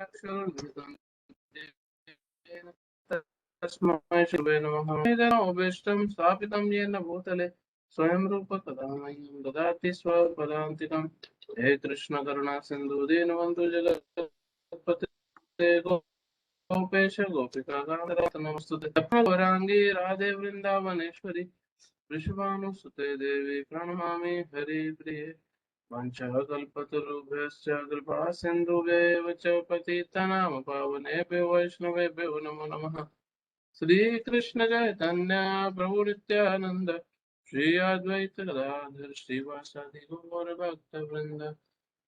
चक्षुर्भृतं येन तस्मै श्रीगुरवे नमः। इदमभीष्टं स्थापितं येन भूतले स्वयं रूप कदा मह्यं ददाति स्वपदान्तिकं। हे कृष्ण करुणा सिन्धु दीनबन्धु जगत्पते गोपेश गोपिका नमस्तुते गौरांगी राधे वृंदावनेश्वरी वृषभानुसुते देवी प्रणमामि हरिप्रिये। वंशकल्पतरुभ्यश्च कृपा सिन्धुभ्येव च पतितनां पावनेभ्यो वैष्णवेभ्यो नमो नमः। श्रीकृष्ण चैतन्य प्रभु नित्यानंद श्री अद्वैत गदाधर श्रीवासादि गौर भक्त वृंद।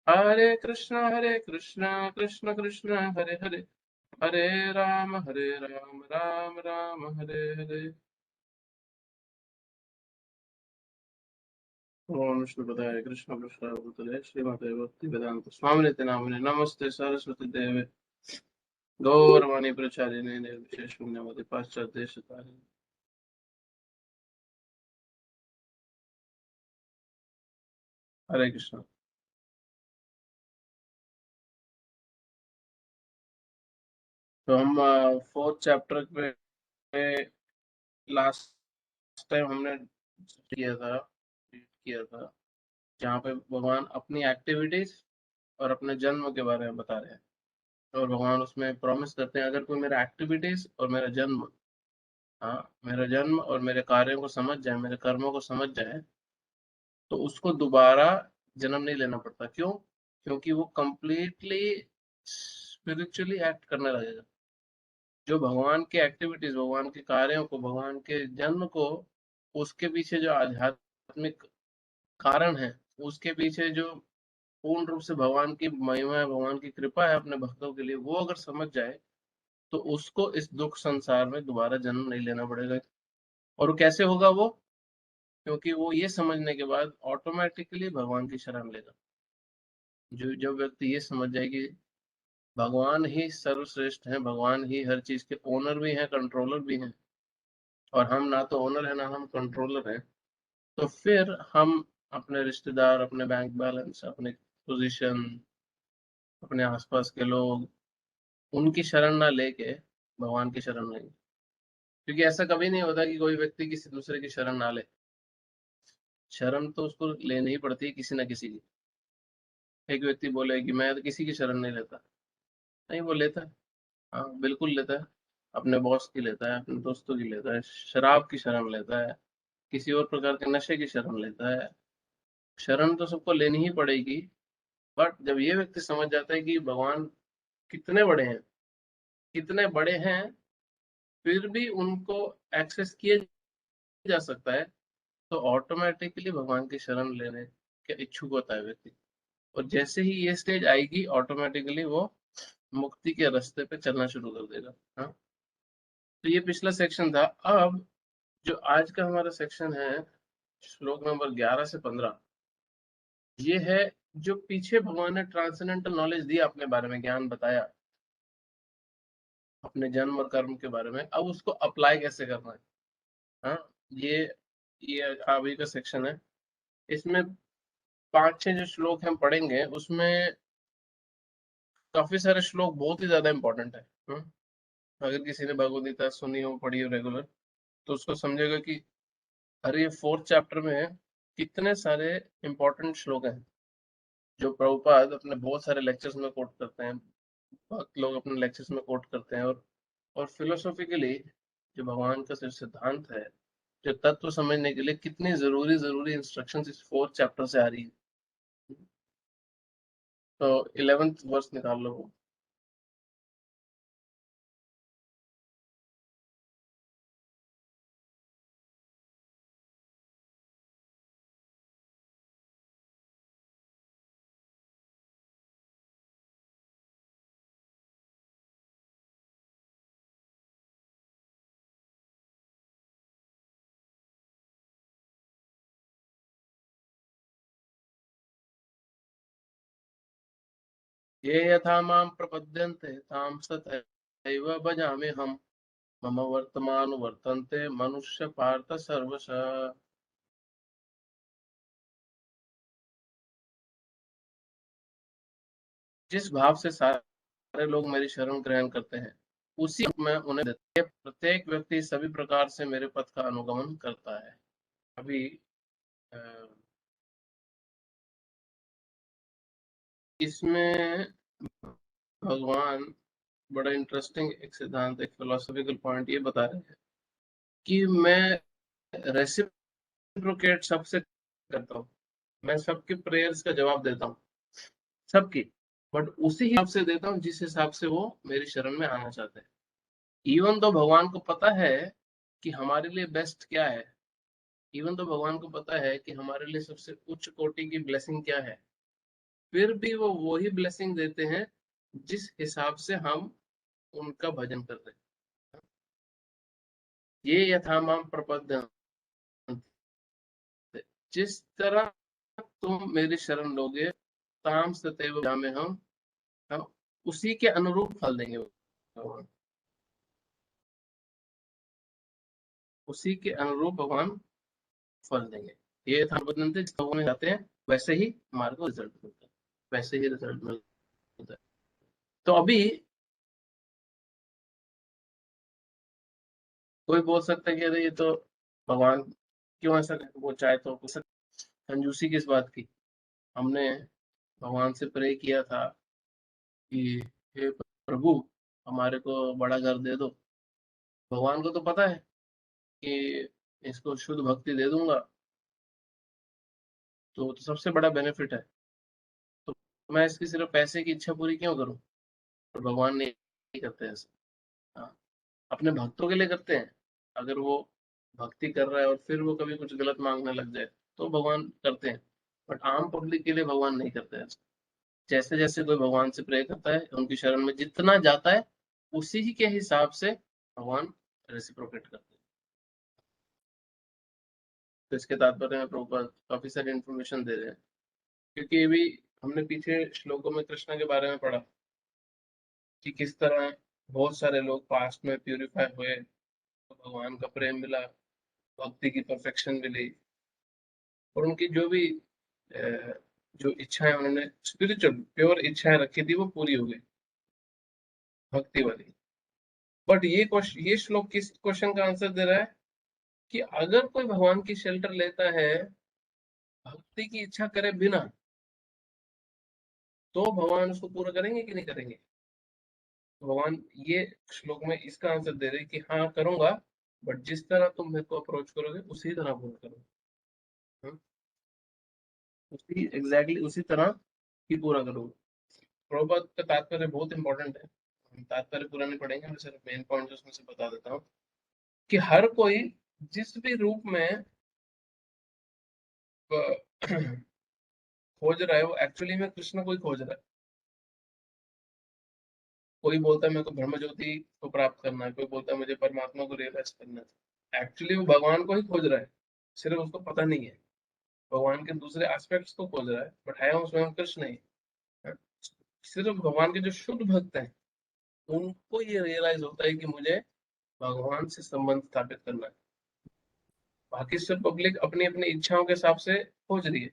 हरे कृष्ण कृष्ण कृष्ण हरे हरे, हरे राम राम राम हरे हरे। ओम विष्णुपदाय कृष्ण पृष्ठाय भूतले श्रीमते भक्ति वेदांत स्वामिनिति नामिने नमस्ते सरस्वती देवे गौरवाणी प्रचारिणे निर्विशेष शून्यवादी पाश्चात्य देशतारिणे। हरे कृष्ण। तो हम फोर्थ चैप्टर पे लास्ट टाइम हमने किया था जहाँ पे भगवान अपनी एक्टिविटीज और अपने जन्म के बारे में बता रहे हैं। और भगवान उसमें प्रॉमिस करते हैं अगर कोई मेरा एक्टिविटीज और मेरा जन्म, हाँ, मेरा जन्म और मेरे कार्यों को समझ जाए, मेरे कर्मों को समझ जाए, तो उसको दोबारा जन्म नहीं लेना पड़ता। क्यों? क्योंकि वो कंप्लीटली स्पिरिचुअली एक्ट करने लगेगा। जो भगवान की एक्टिविटीज, भगवान के कार्यों को, भगवान के जन्म को, उसके पीछे जो आध्यात्मिक कारण है, उसके पीछे जो पूर्ण रूप से भगवान की महिमा है, भगवान की कृपा है अपने भक्तों के लिए, वो अगर समझ जाए तो उसको इस दुख संसार में दोबारा जन्म नहीं लेना पड़ेगा। और वो कैसे होगा वो? क्योंकि वो ये समझने के बाद ऑटोमेटिकली भगवान की शरण लेगा। जो जो व्यक्ति ये समझ जाए कि भगवान ही सर्वश्रेष्ठ है, भगवान ही हर चीज के ओनर भी हैं, कंट्रोलर भी हैं, और हम ना तो ओनर है ना हम कंट्रोलर हैं, तो फिर हम अपने रिश्तेदार, अपने बैंक बैलेंस, अपने पोजीशन, अपने आसपास के लोग, उनकी शरण ना लेके भगवान की शरण लेंगे। क्योंकि ऐसा कभी नहीं होता कि कोई व्यक्ति किसी दूसरे की शरण ना ले। शरण तो उसको लेनी ही पड़ती है किसी ना किसी की। एक व्यक्ति बोले कि मैं तो किसी की शरण नहीं लेता, नहीं, वो लेता है। हाँ, बिल्कुल लेता है। अपने बॉस की लेता है, अपने दोस्तों की लेता है, शराब की शरण लेता है, किसी और प्रकार के नशे की शरण लेता है। शरण तो सबको लेनी ही पड़ेगी। बट जब ये व्यक्ति समझ जाता है कि भगवान कितने बड़े हैं, कितने बड़े हैं, फिर भी उनको एक्सेस किया जा सकता है, तो ऑटोमेटिकली भगवान की शरण लेने के इच्छुक होता है व्यक्ति। और जैसे ही ये स्टेज आएगी, ऑटोमेटिकली वो मुक्ति के रास्ते पे चलना शुरू कर देगा। हाँ, तो ये पिछला सेक्शन था। अब जो आज का हमारा सेक्शन है, श्लोक नंबर 11 से 15, ये है जो पीछे भगवान ने ट्रांसेंडेंटल नॉलेज दी, अपने बारे में ज्ञान बताया, अपने जन्म और कर्म के बारे में, अब उसको अप्लाई कैसे करना है। हाँ, ये ये अभी का सेक्शन है। इसमें 5-6 जो श्लोक हम पढ़ेंगे, उसमें काफी सारे श्लोक बहुत ही ज्यादा इंपॉर्टेंट है। अगर किसी ने भगवद गीता सुनी हो, पढ़ी हो रेगुलर, तो उसको समझेगा कि अरे ये फोर्थ चैप्टर में कितने सारे इंपॉर्टेंट श्लोक हैं जो प्रभुपाद अपने बहुत सारे लेक्चर्स में कोट करते हैं, बहुत लोग अपने लेक्चर्स में कोट करते हैं। और फिलोसॉफिकली जो भगवान का सिर्फ सिद्धांत है, जो तत्व समझने के लिए कितनी जरूरी जरूरी इंस्ट्रक्शंस इस फोर्थ चैप्टर से आ रही है। तो 11th वर्स निकाल लो। ये यथा मां प्रपद्यन्ते तां तथैव भजामि हम, मम वर्तमान वर्तन्ते मनुष्य पार्थ सर्वश। जिस भाव से सारे सारे लोग मेरी शरण ग्रहण करते हैं, उसी में उन्हें देते हैं। प्रत्येक व्यक्ति सभी प्रकार से मेरे पथ का अनुगमन करता है। अभी इसमें भगवान बड़ा इंटरेस्टिंग एक सिद्धांत, एक फिलोसॉफिकल पॉइंट ये बता रहे हैं कि मैं रेसिप्रोकेट सबसे करता हूँ, मैं सबके प्रेयर्स का जवाब देता हूँ, सबकी, बट उसी हिसाब से देता हूँ जिस हिसाब से वो मेरी शरण में आना चाहते हैं। इवन तो भगवान को पता है कि हमारे लिए बेस्ट क्या है, इवन तो भगवान को पता है कि हमारे लिए सबसे उच्च कोटि की ब्लेसिंग क्या है, फिर भी वो वही ब्लेसिंग देते हैं जिस हिसाब से हम उनका भजन करते हैं। ये यथामाम प्रपद्य, जिस तरह तुम मेरी शरण लोगे, ताम सतैव में हम उसी के अनुरूप फल देंगे भगवान, उसी के अनुरूप भगवान फल देंगे। ये यथाबदनते जिस होने जाते हैं वैसे ही हमारे को रिजल्ट मिलता है, वैसे ही रिजल्ट मिलता है। तो अभी कोई बोल सकता है कि अरे ये तो भगवान क्यों ऐसा करे? वो चाहे तो कंजूसी किस बात की। हमने भगवान से प्रे किया था कि हे प्रभु हमारे को बड़ा घर दे दो, भगवान को तो पता है कि इसको शुद्ध भक्ति दे दूंगा तो सबसे बड़ा बेनिफिट है, तो मैं इसकी सिर्फ पैसे की इच्छा पूरी क्यों करूं? तो भगवान नहीं करते ऐसा। हाँ, अपने भक्तों के लिए करते हैं। अगर वो भक्ति कर रहा है और फिर वो कभी कुछ गलत मांगने लग जाए तो भगवान करते हैं, बट आम पब्लिक के लिए भगवान नहीं करते ऐसा। जैसे जैसे कोई भगवान से प्रे करता है, उनकी शरण में जितना जाता है उसी ही के हिसाब से भगवान रेसिप्रोकेट करते हैं। तो इसके तात्पर्य में प्रभुपाद काफी सारी इंफॉर्मेशन दे रहे हैं, क्योंकि ये भी हमने पीछे श्लोकों में कृष्ण के बारे में पढ़ा कि किस तरह बहुत सारे लोग पास्ट में प्यूरिफाई हुए तो भगवान का प्रेम मिला, भक्ति की परफेक्शन मिली, और उनकी जो भी जो इच्छाएं उन्होंने स्पिरिचुअल प्योर इच्छाएं रखी थी वो पूरी हो गई, भक्ति वाली। बट ये श्लोक किस क्वेश्चन का आंसर दे रहा है कि अगर कोई भगवान की शेल्टर लेता है भक्ति की इच्छा करे बिना, तो भगवान उसको पूरा करेंगे कि नहीं करेंगे? तो भगवान ये श्लोक में इसका आंसर दे रहे हैं कि हाँ करूंगा, बट जिस तरह तुम मेरे को अप्रोच करोगे उसी तरह पूरा करूंगा। हाँ, उसी एग्जैक्टली उसी तरह ही पूरा करूंगा। प्रभुपाद का तात्पर्य बहुत इंपॉर्टेंट है, हम तात्पर्य पूरा नहीं पढ़ेंगे, मैं सिर्फ मेन पॉइंट उसमें से बता देता हूँ कि हर कोई जिस भी रूप में खोज रहा है वो एक्चुअली में कृष्ण को ही खोज रहा है। कोई बोलता है मेरे को ब्रह्म ज्योति को प्राप्त करना है, कोई बोलता है मुझे परमात्मा को रियलाइज करना है, एक्चुअली वो भगवान को ही खोज रहा है, सिर्फ उसको पता नहीं है। भगवान के दूसरे एस्पेक्ट्स को खोज रहा है, बट है वो स्वयं कृष्ण ही है। सिर्फ भगवान के जो शुद्ध भक्त हैं उनको ये रियलाइज होता है कि मुझे भगवान से संबंध स्थापित करना है। बाकी सब पब्लिक अपनी अपनी इच्छाओं के हिसाब से खोज रही है।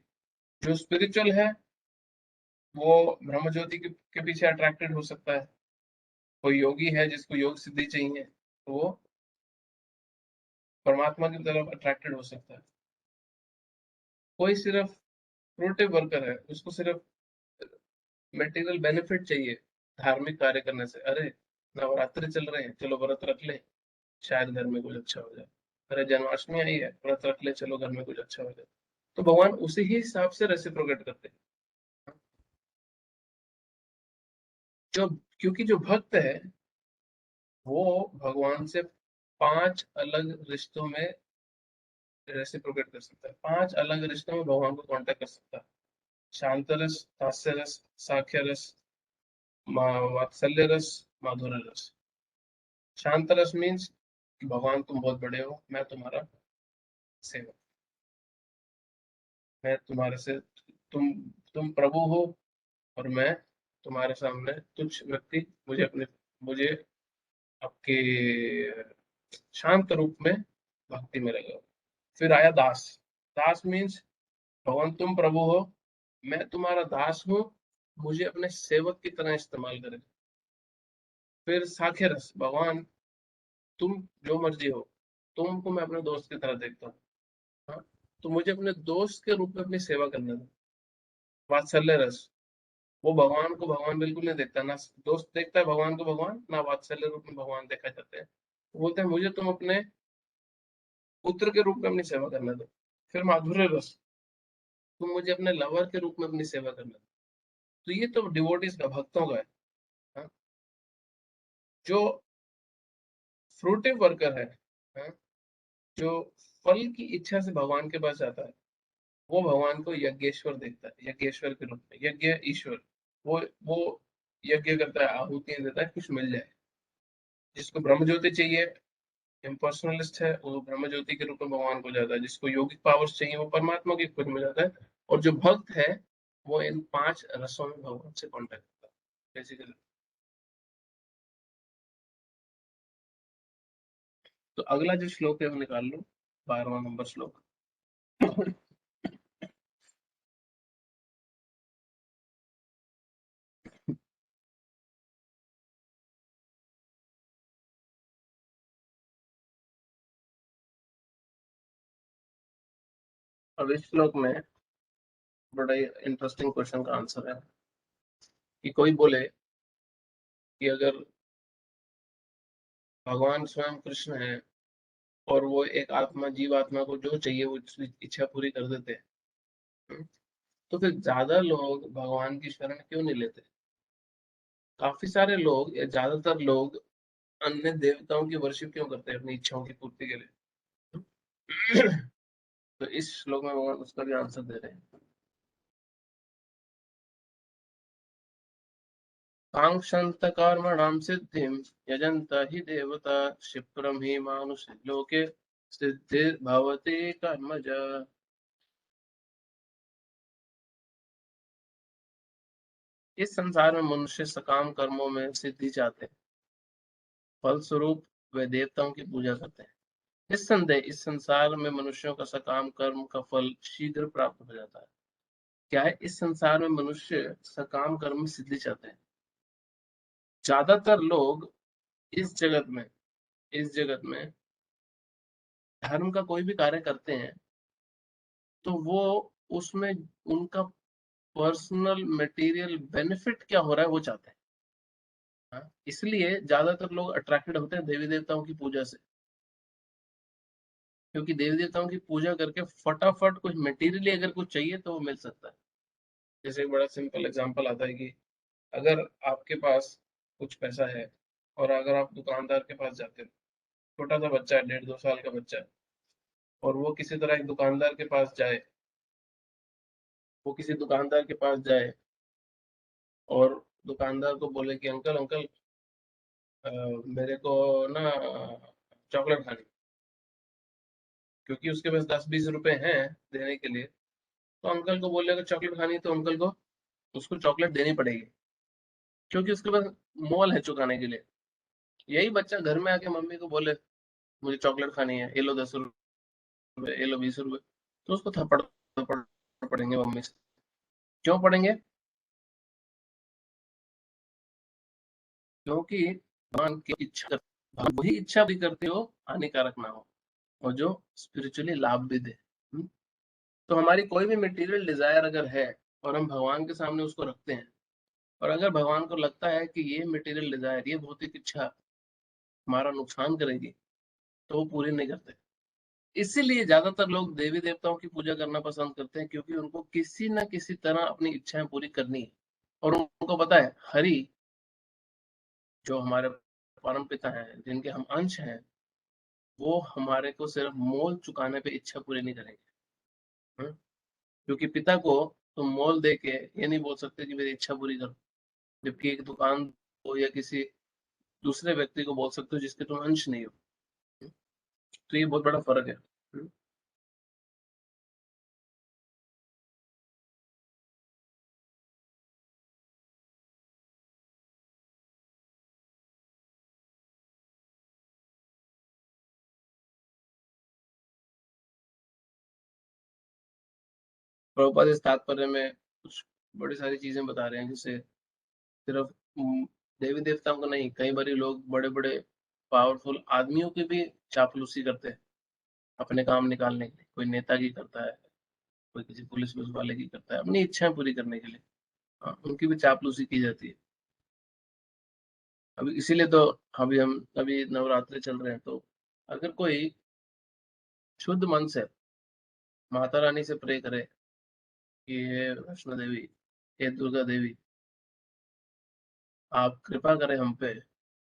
जो स्पिरिचुअल है वो ब्रह्म ज्योति के पीछे अट्रैक्टेड हो सकता है, कोई योगी है जिसको योग सिद्धि चाहिए तो वो परमात्मा की तरफ अट्रैक्टेड हो सकता है। कोई सिर्फ प्रोटिव वर्कर है, उसको सिर्फ मेटीरियल बेनिफिट चाहिए धार्मिक कार्य करने से, अरे नवरात्रि चल रहे हैं चलो व्रत रख ले शायद घर में कुछ अच्छा हो जाए, अरे जन्माष्टमी आई है व्रत रख ले चलो घर में कुछ अच्छा हो जाए। तो भगवान उसी ही हिसाब से रेसिप्रोकेट करते हैं। जो क्योंकि जो भक्त है वो भगवान से 5 अलग रिश्तों में रेसिप्रोकेट कर सकता है, 5 अलग रिश्तों में भगवान को कांटेक्ट कर सकता है। शांत रस, हास्य रस, साख्य रस, वात्सल्य रस, माधुर्य रस। शांत रस मीन्स भगवान तुम बहुत बड़े हो, मैं तुम्हारा सेवक, मैं तुम्हारे से तुम प्रभु हो और मैं तुम्हारे सामने तुच्छ व्यक्ति, मुझे आपके शांत रूप में भक्ति में लगा। फिर आया दास। दास मीन्स भगवान तुम प्रभु हो, मैं तुम्हारा दास हूँ, मुझे अपने सेवक की तरह इस्तेमाल करें। फिर साखे रस, भगवान तुम जो मर्जी हो, तुमको मैं अपने दोस्त की तरह देखता हूँ। हाँ, तो मुझे अपने दोस्त के रूप में अपनी सेवा करने दो। वात्सल्य रस, वो भगवान को भगवान बिल्कुल नहीं देखता, ना दोस्त देखता है भगवान को भगवान, ना वात्सल्य रूप में भगवान देखा जाता है। वो बोलते हैं मुझे तुम अपने पुत्र के रूप में अपनी सेवा करने दो। फिर माधुर्य रस, तुम मुझे अपने लवर के रूप में अपनी सेवा करने दो। तो ये तो डिवोटीज का, भक्तों का है। हाँ? जो फ्रूटिव वर्कर है, हाँ? जो फल की इच्छा से भगवान के पास जाता है, वो भगवान को यज्ञेश्वर देखता है, यज्ञेश्वर के रूप में, यज्ञ ईश्वर। वो यज्ञ करता है, आहुति देता है, कुछ मिल जाए। जिसको ब्रह्म ज्योति चाहिए, इम्पर्सनलिस्ट है, वो ब्रह्म ज्योति के रूप में भगवान को जाता है। जिसको योगिक पावर्स चाहिए, वो परमात्मा की खोज में जाता है। और जो भक्त है, वो इन 5 रसों में भगवान से कॉन्टेक्ट करता है बेसिकली। तो अगला जो श्लोक है वो निकाल लो, 12वां नंबर श्लोक। अब इस श्लोक में बड़ा ही इंटरेस्टिंग क्वेश्चन का आंसर है कि कोई बोले कि अगर भगवान स्वयं कृष्ण है और वो एक आत्मा, जीव आत्मा को जो चाहिए वो उसकी इच्छा पूरी कर देते हैं, तो फिर ज्यादा लोग भगवान की शरण क्यों नहीं लेते? काफी सारे लोग या ज्यादातर लोग अन्य देवताओं की वर्शिप क्यों करते हैं अपनी इच्छाओं की पूर्ति के लिए? तो इस श्लोक में भगवान उसका भी आंसर दे रहे हैं। कांक्षन्त कर्मणां सिद्धिं यजन्त हि देवता क्षिप्रं हि मानुषे लोके सिद्धिर्भवति कर्मज। इस संसार में मनुष्य सकाम कर्मों में सिद्धि चाहते हैं, फलस्वरूप वे देवताओं की पूजा करते हैं। निस्संदेह इस संसार में मनुष्यों का सकाम कर्म का फल शीघ्र प्राप्त हो जाता है। क्या है, इस संसार में मनुष्य सकाम कर्म में सिद्धि चाहते हैं। ज्यादातर लोग इस जगत में इस जगत में धर्म का कोई भी कार्य करते हैं, तो वो उसमें उनका पर्सनल मटेरियल बेनिफिट क्या हो रहा है वो चाहते हैं। हाँ? इसलिए ज्यादातर लोग अट्रैक्टेड होते हैं देवी देवताओं की पूजा से, क्योंकि देवी देवताओं की पूजा करके फटाफट कुछ मटेरियली अगर कुछ चाहिए तो वो मिल सकता है। जैसे एक बड़ा सिंपल एग्जांपल आता है कि अगर आपके पास कुछ पैसा है और अगर आप दुकानदार के पास जाते हो, छोटा सा बच्चा है, 1.5-2 साल का बच्चा है, और वो किसी तरह एक दुकानदार के पास जाए, वो किसी दुकानदार के पास जाए और दुकानदार को बोले कि अंकल अंकल, मेरे को ना चॉकलेट खानी, क्योंकि उसके पास 10-20 रुपए हैं देने के लिए। तो अंकल को बोलेगा चॉकलेट खानी, तो अंकल को उसको चॉकलेट देनी पड़ेगी, क्योंकि उसके पास मॉल है चुकाने के लिए। यही बच्चा घर में आके मम्मी को बोले मुझे चॉकलेट खानी है, ये लो 10 रुपए, ये लो 20 रुपए, तो उसको थप्पड़ थप्पड़ पड़ेंगे मम्मी से। क्यों पड़ेंगे? क्योंकि भगवान की इच्छा भगवान वही इच्छा भी करते हो हानिकारक ना हो, और जो स्पिरिचुअली लाभ भी दे। तो हमारी कोई भी मटेरियल डिजायर अगर है और हम भगवान के सामने उसको रखते हैं, और अगर भगवान को लगता है कि ये मटेरियल डिजायर, ये भौतिक इच्छा हमारा नुकसान करेगी, तो वो पूरी नहीं करते। इसीलिए ज्यादातर लोग देवी देवताओं की पूजा करना पसंद करते हैं, क्योंकि उनको किसी ना किसी तरह अपनी इच्छाएं पूरी करनी है। और उनको पता है हरि, जो हमारे परम पिता हैं, जिनके हम अंश हैं, वो हमारे को सिर्फ मोल चुकाने पे इच्छा पूरी नहीं करेंगे। हम्म? क्योंकि पिता को तुम मोल दे के ये नहीं बोल सकते कि मेरी इच्छा पूरी करो, जबकि एक दुकान को या किसी दूसरे व्यक्ति को बोल सकते हो जिसके तुम अंश नहीं हो। तो ये बहुत बड़ा फर्क है। प्रभुपाद इस तात्पर्य में कुछ बड़ी सारी चीजें बता रहे हैं, जैसे सिर्फ देवी देवताओं को नहीं, कई बार लोग बड़े बड़े पावरफुल आदमियों की भी चापलूसी करते हैं अपने काम निकालने के लिए। कोई नेता की करता है, कोई किसी पुलिस वाले की करता है अपनी इच्छाएं पूरी करने के लिए। हाँ, उनकी भी चापलूसी की जाती है। अभी इसीलिए तो अभी नवरात्रि चल रहे हैं, तो अगर कोई शुद्ध मन से माता रानी से प्रे करे कि हे वैष्णो देवी, हे दुर्गा देवी, आप कृपा करें हम पे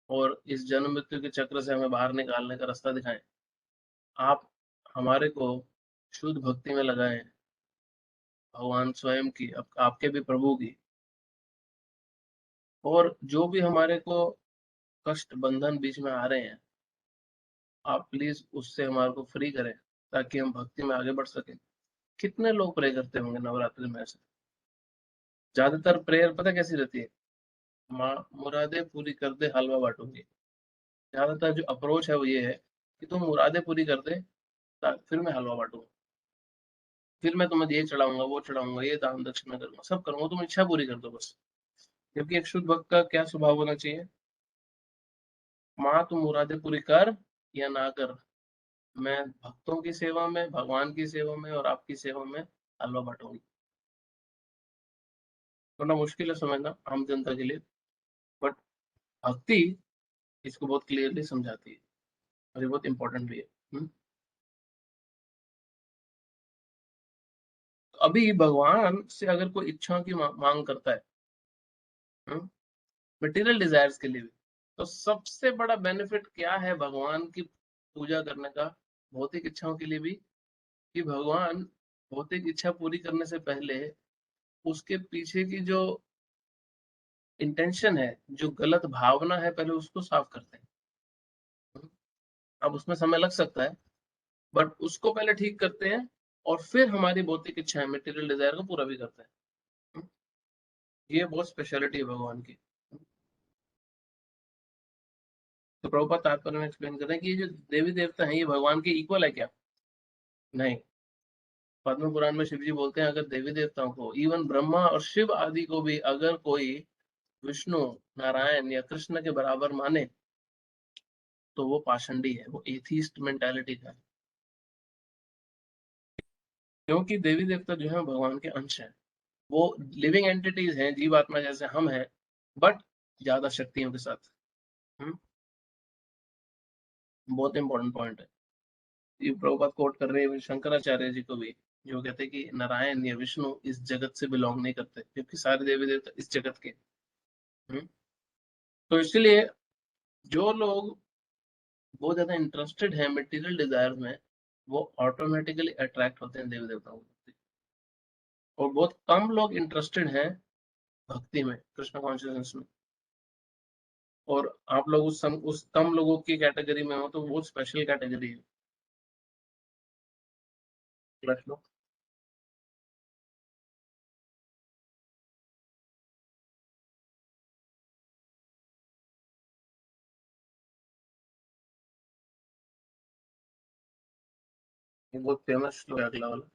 और इस जन्म मृत्यु के चक्र से हमें बाहर निकालने का रास्ता दिखाएं। आप हमारे को शुद्ध भक्ति में लगाएं, भगवान स्वयं की, आपके भी प्रभु की। और जो भी हमारे को कष्ट बंधन बीच में आ रहे हैं, आप प्लीज उससे हमारे को फ्री करें, ताकि हम भक्ति में आगे बढ़ सकें। कितने लोग प्रे करते होंगे नवरात्रि में ऐसे? ज्यादातर प्रेयर पता कैसी रहती है? माँ मुरादे पूरी कर दे, हलवा बांटूंगी। ज्यादातर जो अप्रोच है वो ये है कि तुम मुरादे पूरी कर दे, फिर मैं हलवा बांटूंगा, फिर मैं तुम्हें ये चढ़ाऊंगा, वो चढ़ाऊंगा, ये दान दक्षिणा करूंगा, सब करूंगा, तुम इच्छा पूरी कर दो बस। क्योंकि एक शुद्ध भक्त का क्या स्वभाव होना चाहिए? माँ तुम मुरादे पूरी कर या ना कर, मैं भक्तों की सेवा में, भगवान की सेवा में और आपकी सेवा में हलवा बांटूंगी। थोड़ा मुश्किल है समझना आम जनता के लिए, बट भक्ति इसको बहुत क्लियरली समझाती है, और ये बहुत इंपॉर्टेंट भी है। तो अभी भगवान से अगर कोई इच्छा की मांग करता है, मटेरियल डिजायर्स के लिए भी, तो सबसे बड़ा बेनिफिट क्या है भगवान की पूजा करने का भौतिक इच्छाओं के लिए भी? कि भगवान भौतिक इच्छा पूरी करने से पहले उसके पीछे की जो इंटेंशन है, जो गलत भावना है, पहले उसको साफ करते हैं। अब उसमें समय लग सकता है, बट उसको पहले ठीक करते हैं, और फिर हमारी भौतिक इच्छाएं, मटेरियल डिजायर को पूरा भी करते हैं। ये बहुत स्पेशलिटी है भगवान की। तो प्रभुपाद तात्पर्य में एक्सप्लेन कर रहे हैं कि ये जो देवी देवता हैं, ये भगवान के इक्वल है क्या? नहीं। पद्म पुराण में शिव जी बोलते हैं, अगर देवी देवताओं को, इवन ब्रह्मा और शिव आदि को भी अगर कोई विष्णु, नारायण या कृष्ण के बराबर माने, तो वो पाषंडी है, वो एथीस्ट मेंटालिटी का है। क्योंकि देवी देवता जो है भगवान के अंश हैं, वो लिविंग एंटिटीज हैं, जीवात्मा जैसे हम हैं, बट ज्यादा शक्तियों के साथ। हम्म, बहुत इंपॉर्टेंट पॉइंट है। ये प्रभुपाद कोट कर रहे हैं शंकराचार्य जी को भी, जो कहते हैं कि नारायण या विष्णु इस जगत से बिलोंग नहीं करते, क्योंकि सारे देवी देवता इस जगत के। हम्म, तो इसलिए जो लोग बहुत ज्यादा इंटरेस्टेड है मटेरियल डिजायर में, वो ऑटोमेटिकली अट्रैक्ट होते हैं देवी देवताओं को। और बहुत कम लोग इंटरेस्टेड हैं भक्ति में, कृष्ण कॉन्शियसनेस में। और आप लोग उस कम लोगों की कैटेगरी में हो, तो वो स्पेशल कैटेगरी है। कृष्ण, ये बहुत फेमस श्लोक है अगला वाला।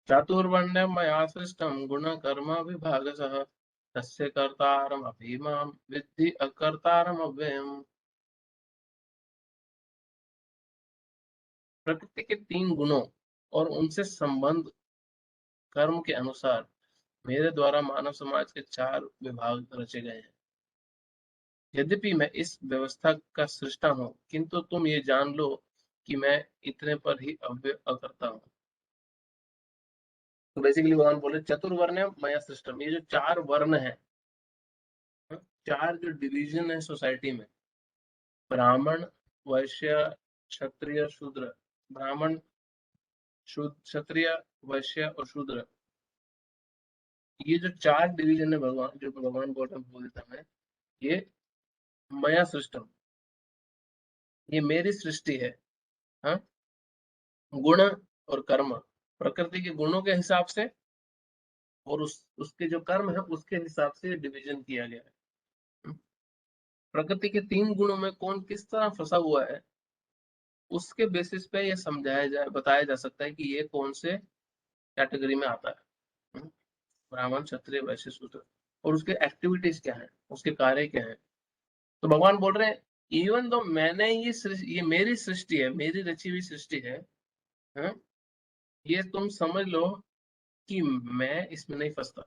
चातुर्वर्ण्यं मया सृष्टं गुणकर्म विभागशः, तस्य कर्तारमपि मां विद्धि अकर्तारमव्ययम्। प्रकृति के तीन गुणों और उनसे संबंध कर्म के अनुसार मेरे द्वारा मानव समाज के चार विभाग रचे गए हैं। यद्यपि मैं इस व्यवस्था का सृष्टा हूँ, किंतु तुम ये जान लो कि मैं इतने पर ही अव्यय अकर्ता हूँ। तो बेसिकली भगवान बोले चतुर्वर्ण मया सृष्टम, ये जो चार वर्ण है, चार जो डिवीजन है सोसाइटी में, ब्राह्मण, वैश्य, क्षत्रिय, शूद्र। ब्राह्मण, क्षत्रिय, वैश्य और शूद्र, ये जो चार डिवीजन है भगवान, जो भगवान बोल रहे हैं भगवद्गीता में, ये मया सृष्टम, ये मेरी सृष्टि है। हाँ, गुण और कर्म, प्रकृति के गुणों के हिसाब से और उसके जो कर्म है उसके हिसाब से डिवीजन किया गया है। प्रकृति के 3 गुणों में कौन किस तरह फंसा हुआ है, उसके बेसिस पे ये बताया जा सकता है कि ये कौन से कैटेगरी में आता है। ब्राह्मण, क्षत्रिय, वैश्य, शूद्र। और उसके एक्टिविटीज क्या है, उसके कार्य क्या है। तो भगवान बोल रहे हैं, इवन दो मैंने ये मेरी सृष्टि है, मेरी रची हुई सृष्टि है, हाँ? ये तुम समझ लो कि मैं इसमें नहीं फंसता,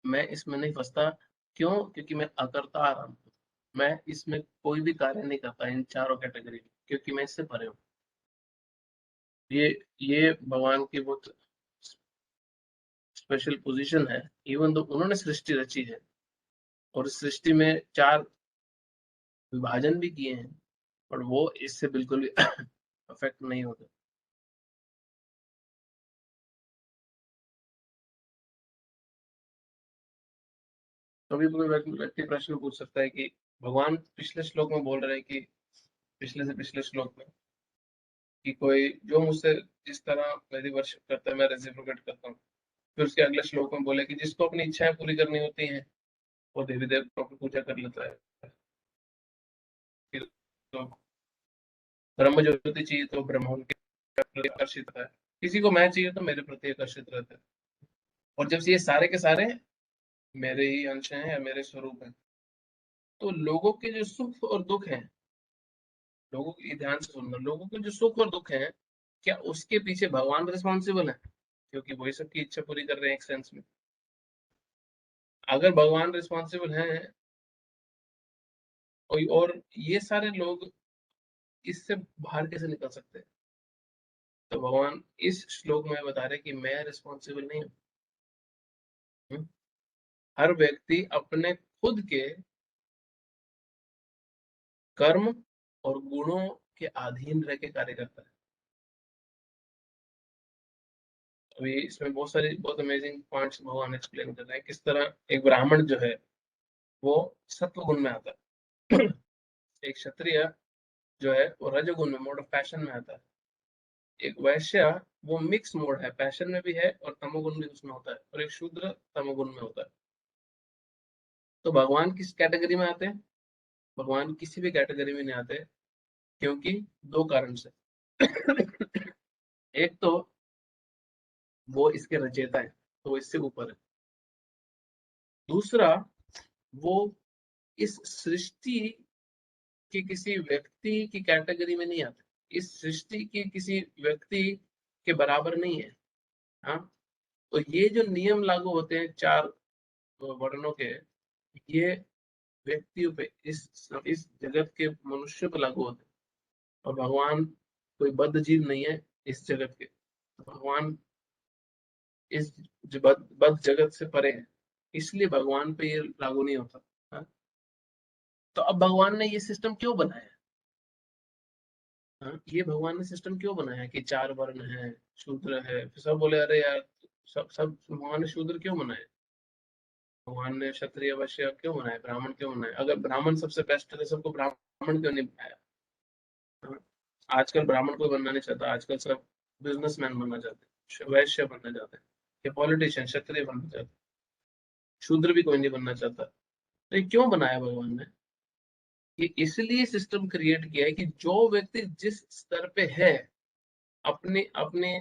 मैं इसमें नहीं फंसता। क्यों? क्योंकि मैं अकर्ता आराम हूँ। मैं इसमें कोई भी कार्य नहीं करता इन चारों कैटेगरी में, क्योंकि मैं इससे परे हूँ। ये ये भगवान की बहुत स्पेशल पोजीशन है। इवन तो उन्होंने सृष्टि रची है और इस सृष्टि में 4 विभाजन भी किए हैं, और वो इससे बिल्कुल भी अफेक्ट नहीं होते। कभी कोई व्यक्ति प्रश्न पूछ सकता है कि भगवान पिछले श्लोक में बोल रहे हैं कि पिछले से पिछले श्लोक में कि कोई जो मुझसे जिस तरह मेरी वर्शिप करता है मैं रेसिप्रोकेट करता हूँ। फिर उसके अगले श्लोक में बोले कि जिसको अपनी इच्छाएं पूरी करनी होती हैं वो देवी देवताओं की पूजा कर लेता है। फिर तो ब्रह्म ज्योति चाहिए तो ब्रह्म उनके प्रति आकर्षित है, किसी को मैं चाहिए तो मेरे प्रति आकर्षित रहता है। और जब ये सारे के सारे मेरे ही अंश हैं या मेरे स्वरूप हैं, तो लोगों के जो सुख और दुख हैं, लोगों की ध्यान से सुनना, लोगों के जो सुख और दुख हैं, क्या उसके पीछे भगवान रिस्पॉन्सिबल है? क्योंकि वही सबकी इच्छा पूरी कर रहे हैं एक सेंस में। अगर भगवान रिस्पॉन्सिबल हैं और ये सारे लोग इससे बाहर कैसे निकल सकते हैं? तो भगवान इस श्लोक में बता रहे कि मैं रिस्पॉन्सिबल नहीं हूँ। हर व्यक्ति अपने खुद के कर्म और गुणों के अधीन रह के कार्य करता है। अभी इसमें बहुत सारी बहुत अमेजिंग पॉइंट्स भगवान एक्सप्लेन कर रहे हैं, किस तरह एक ब्राह्मण जो है वो सत्व गुण में आता है, एक क्षत्रिय जो है वो रजोगुण में, मोड ऑफ पैशन में आता है, एक वैश्य वो मिक्स मोड है, पैशन में भी है और तमोगुण भी उसमें होता है, और एक शूद्र तमोगुण में होता है। तो भगवान किस कैटेगरी में आते हैं? भगवान किसी भी कैटेगरी में नहीं आते, क्योंकि 2 कारण से। एक तो वो इसके रचयिता है, तो वो इससे ऊपर है। दूसरा, वो इस सृष्टि के किसी व्यक्ति की कैटेगरी में नहीं आते, इस सृष्टि के किसी व्यक्ति के बराबर नहीं है। हाँ, तो ये जो नियम लागू होते हैं 4 वर्णों के, ये व्यक्तियों पे, इस जगत के मनुष्य पे लागू होते हैं। और भगवान कोई बद्ध जीव नहीं है इस जगत के, तो भगवान इस बद्ध जगत से परे है, इसलिए भगवान पे ये लागू नहीं होता। हाँ? तो अब भगवान ने ये सिस्टम क्यों बनाया? हाँ, ये भगवान ने सिस्टम क्यों बनाया कि 4 वर्ण है, शूद्र है? फिर सब बोले अरे यार, सब भगवान ने शूद्र क्यों बनाया, भगवान ने क्षत्रिय वैश्य क्यों बनाया, ब्राह्मण क्यों बनाया? अगर ब्राह्मण सबसे बेस्ट है तो सबको ब्राह्मण क्यों नहीं बनाया? हाँ, आजकल ब्राह्मण कोई बनना नहीं चाहता, आजकल सब बिजनेसमैन बनना चाहते हैं, वैश्य बनना चाहते हैं, या पॉलिटिशियन क्षत्रिय बनना चाहते हैं, शूद्र भी कोई नहीं बनना चाहता। तो ये क्यों बनाया भगवान ने? ये इसलिए सिस्टम क्रिएट किया है कि जो व्यक्ति जिस स्तर पे है, अपने अपने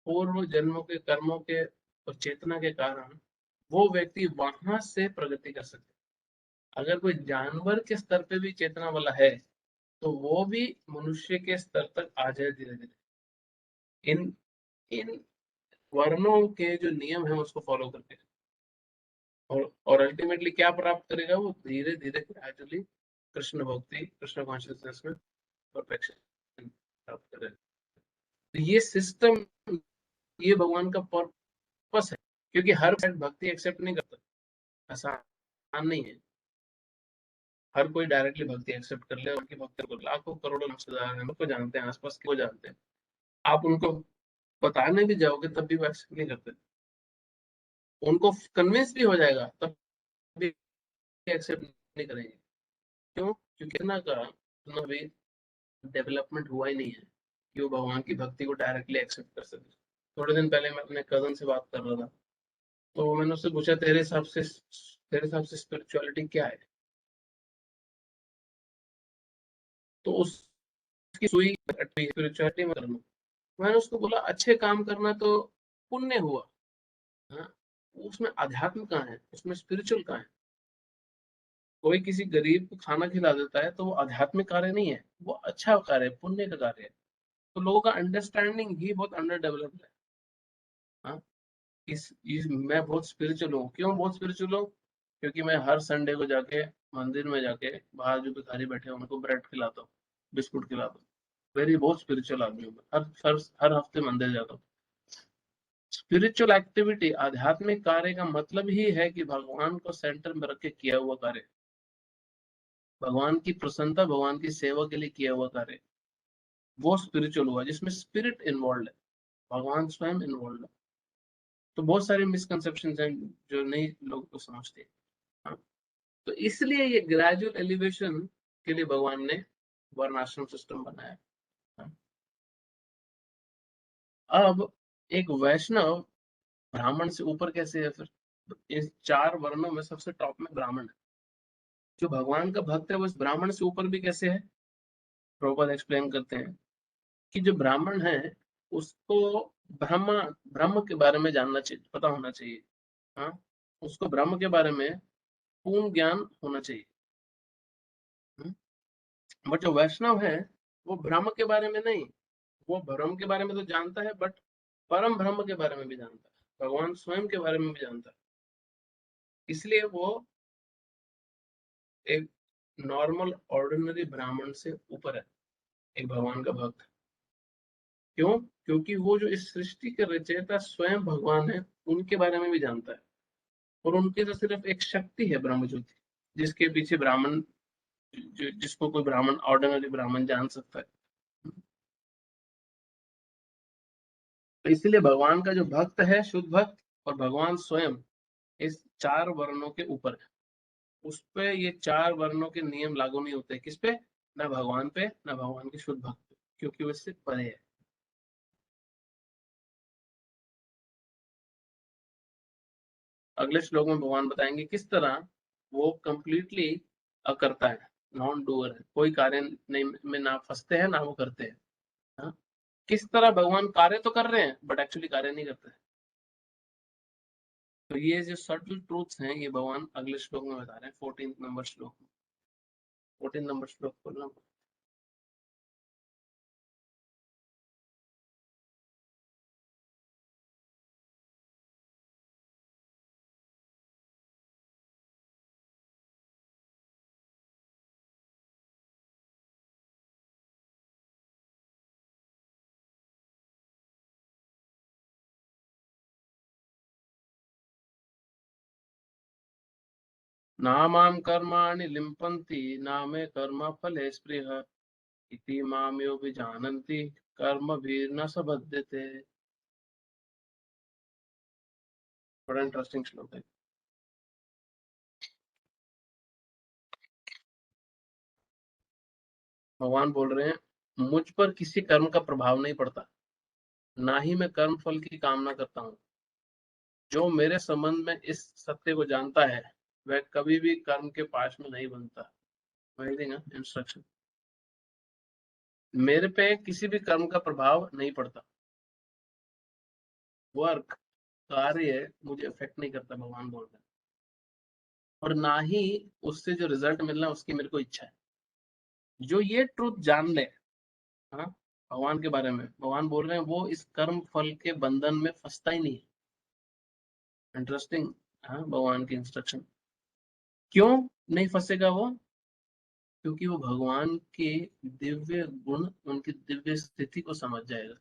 पूर्व जन्मों के कर्मों के और चेतना के कारण, वो व्यक्ति वहां से प्रगति कर सकते हैं। अगर कोई जानवर के स्तर पे भी चेतना वाला है, तो वो भी मनुष्य के स्तर तक आ जाए धीरे धीरे, इन इन वर्णों के जो नियम है उसको फॉलो करके। और अल्टीमेटली क्या प्राप्त करेगा वो? धीरे धीरे ग्रेजुअली कृष्ण भक्ति, कृष्ण कॉन्शियसनेस में परफेक्शन प्राप्त करेगा। तो ये सिस्टम, ये भगवान का पर्पस है, क्योंकि हर भक्ति एक्सेप्ट नहीं करता, आसान नहीं है। हर कोई डायरेक्टली भक्ति एक्सेप्ट कर ले, उनकी भक्ति को लाखों करोड़ों रिश्तेदार हैं, उनको जानते हैं, आसपास के को जानते हैं, आप उनको बताने भी जाओगे तब भी वो एक्सेप्ट नहीं करते। उनको कन्विंस भी हो जाएगा तब भी एक्सेप्ट नहीं करेंगे। क्यों? क्योंकि इतना भी डेवलपमेंट हुआ ही नहीं है कि वो भगवान की भक्ति को डायरेक्टली एक्सेप्ट कर सके। थोड़े दिन पहले मैं अपने कजन से बात कर रहा था, तो मैंने उससे पूछा तेरे हिसाब से स्पिरिचुअलिटी क्या है? तो उसकी सुई स्पिरिचुअलिटी में करना। मैंने उसको बोला अच्छे काम करना तो पुण्य हुआ। हाँ, उसमें अध्यात्म कहाँ है, उसमें स्पिरिचुअल कहाँ है? कोई किसी गरीब को खाना खिला देता है तो वो आध्यात्मिक कार्य नहीं है, वो अच्छा कार्य है, पुण्य का कार्य है। तो लोगों का अंडरस्टैंडिंग ही बहुत अंडर डेवलप्ड है। हाँ, मैं बहुत स्पिरिचुअल हूँ। क्यों बहुत स्पिरिचुअल हूँ? क्योंकि मैं हर संडे को जाके मंदिर में जाके बाहर जो भिखारी बैठे हैं उनको ब्रेड खिलाता हूँ, बिस्कुट खिलाता हूँ। वेरी बहुत स्पिरिचुअल आदमी हूँ मैं। हर हफ्ते मंदिर जाता हूँ। स्पिरिचुअल एक्टिविटी, आध्यात्मिक कार्य का मतलब ही है कि भगवान को सेंटर में रख के किया हुआ कार्य, भगवान की प्रसन्नता, भगवान की सेवा के लिए किया हुआ कार्य, वो स्पिरिचुअल हुआ, जिसमें स्पिरिट इन्वॉल्व है, भगवान स्वयं इन्वॉल्व है। तो बहुत सारे मिसकंसेप्शन हैं जो नहीं लोग को समझते हैं। हाँ, तो इसलिए ये ग्रेजुअल एलिवेशन के लिए भगवान ने वर्णाश्रम सिस्टम बनाया। हाँ, अब एक वैष्णव ब्राह्मण से ऊपर कैसे है फिर? इस चार वर्णों में सबसे टॉप में ब्राह्मण है। जो भगवान का भक्त है वो इस ब्राह्मण से ऊपर भी कैसे है? प्रभुपाद एक्सप्लेन करते हैं कि जो ब्राह्मण है उसको ब्रह्म ब्रह्म के बारे में जानना चाहिए, पता होना चाहिए। हाँ, उसको ब्रह्म के बारे में पूर्ण ज्ञान होना चाहिए। बट जो वैष्णव है वो ब्रह्म के बारे में नहीं, वो ब्रह्म के बारे में तो जानता है बट परम ब्रह्म के बारे में भी जानता है, भगवान स्वयं के बारे में भी जानता है। इसलिए वो एक नॉर्मल ऑर्डिनरी ब्राह्मण से ऊपर है, एक भगवान का भक्त। क्यों? क्योंकि वो जो इस सृष्टि के रचयिता स्वयं भगवान है उनके बारे में भी जानता है। और उनकी तो सिर्फ एक शक्ति है ब्रह्म ज्योति, जिसके पीछे ब्राह्मण, जिसको कोई ब्राह्मण, ऑर्डिनरी ब्राह्मण जान सकता है। तो इसलिए भगवान का जो भक्त है, शुद्ध भक्त, और भगवान स्वयं इस चार वर्णों के ऊपर है। उस पे ये चार वर्णों के नियम लागू नहीं होते। किस पे? ना भगवान पे, ना भगवान के शुद्ध भक्त पे, क्योंकि वो इससे परे है। अगले श्लोक में भगवान बताएंगे किस तरह वो कंप्लीटली अकर्ता है, नॉन डूअर है, कोई कार्य नहीं में ना फंसते हैं ना वो करते हैं। हाँ? किस तरह भगवान कार्य तो कर रहे हैं बट एक्चुअली कार्य नहीं करते हैं। तो ये जो सटल ट्रूथ्स हैं ये भगवान अगले श्लोक में बता रहे हैं, 14 नंबर श्लोक में। 14 नंबर श्लोक बोलना। नामां कर्माणि लिम्पन्ति नामे कर्म फले स्पृह इति माम यो विजानन्ति कर्मभिर्न सबध्यते। बड़ा इंटरेस्टिंग श्लोक है। भगवान बोल रहे हैं मुझ पर किसी कर्म का प्रभाव नहीं पड़ता, ना ही मैं कर्म फल की कामना करता हूँ। जो मेरे संबंध में इस सत्य को जानता है वह कभी भी कर्म के पाश में नहीं बनता। इंस्ट्रक्शन, मेरे पे किसी भी कर्म का प्रभाव नहीं पड़ता। वर्क, कार्य मुझे अफेक्ट नहीं करता, भगवान बोल रहे हैं। और ना ही उससे जो रिजल्ट मिलना है उसकी मेरे को इच्छा है। जो ये ट्रूथ जान ले, हाँ, भगवान के बारे में, भगवान बोल रहे हैं वो इस कर्म फल के बंधन में फंसता ही नहीं है। इंटरेस्टिंग। हाँ, भगवान की इंस्ट्रक्शन। क्यों नहीं फंसेगा वो? क्योंकि वो भगवान के दिव्य गुण, उनकी दिव्य स्थिति को समझ जाएगा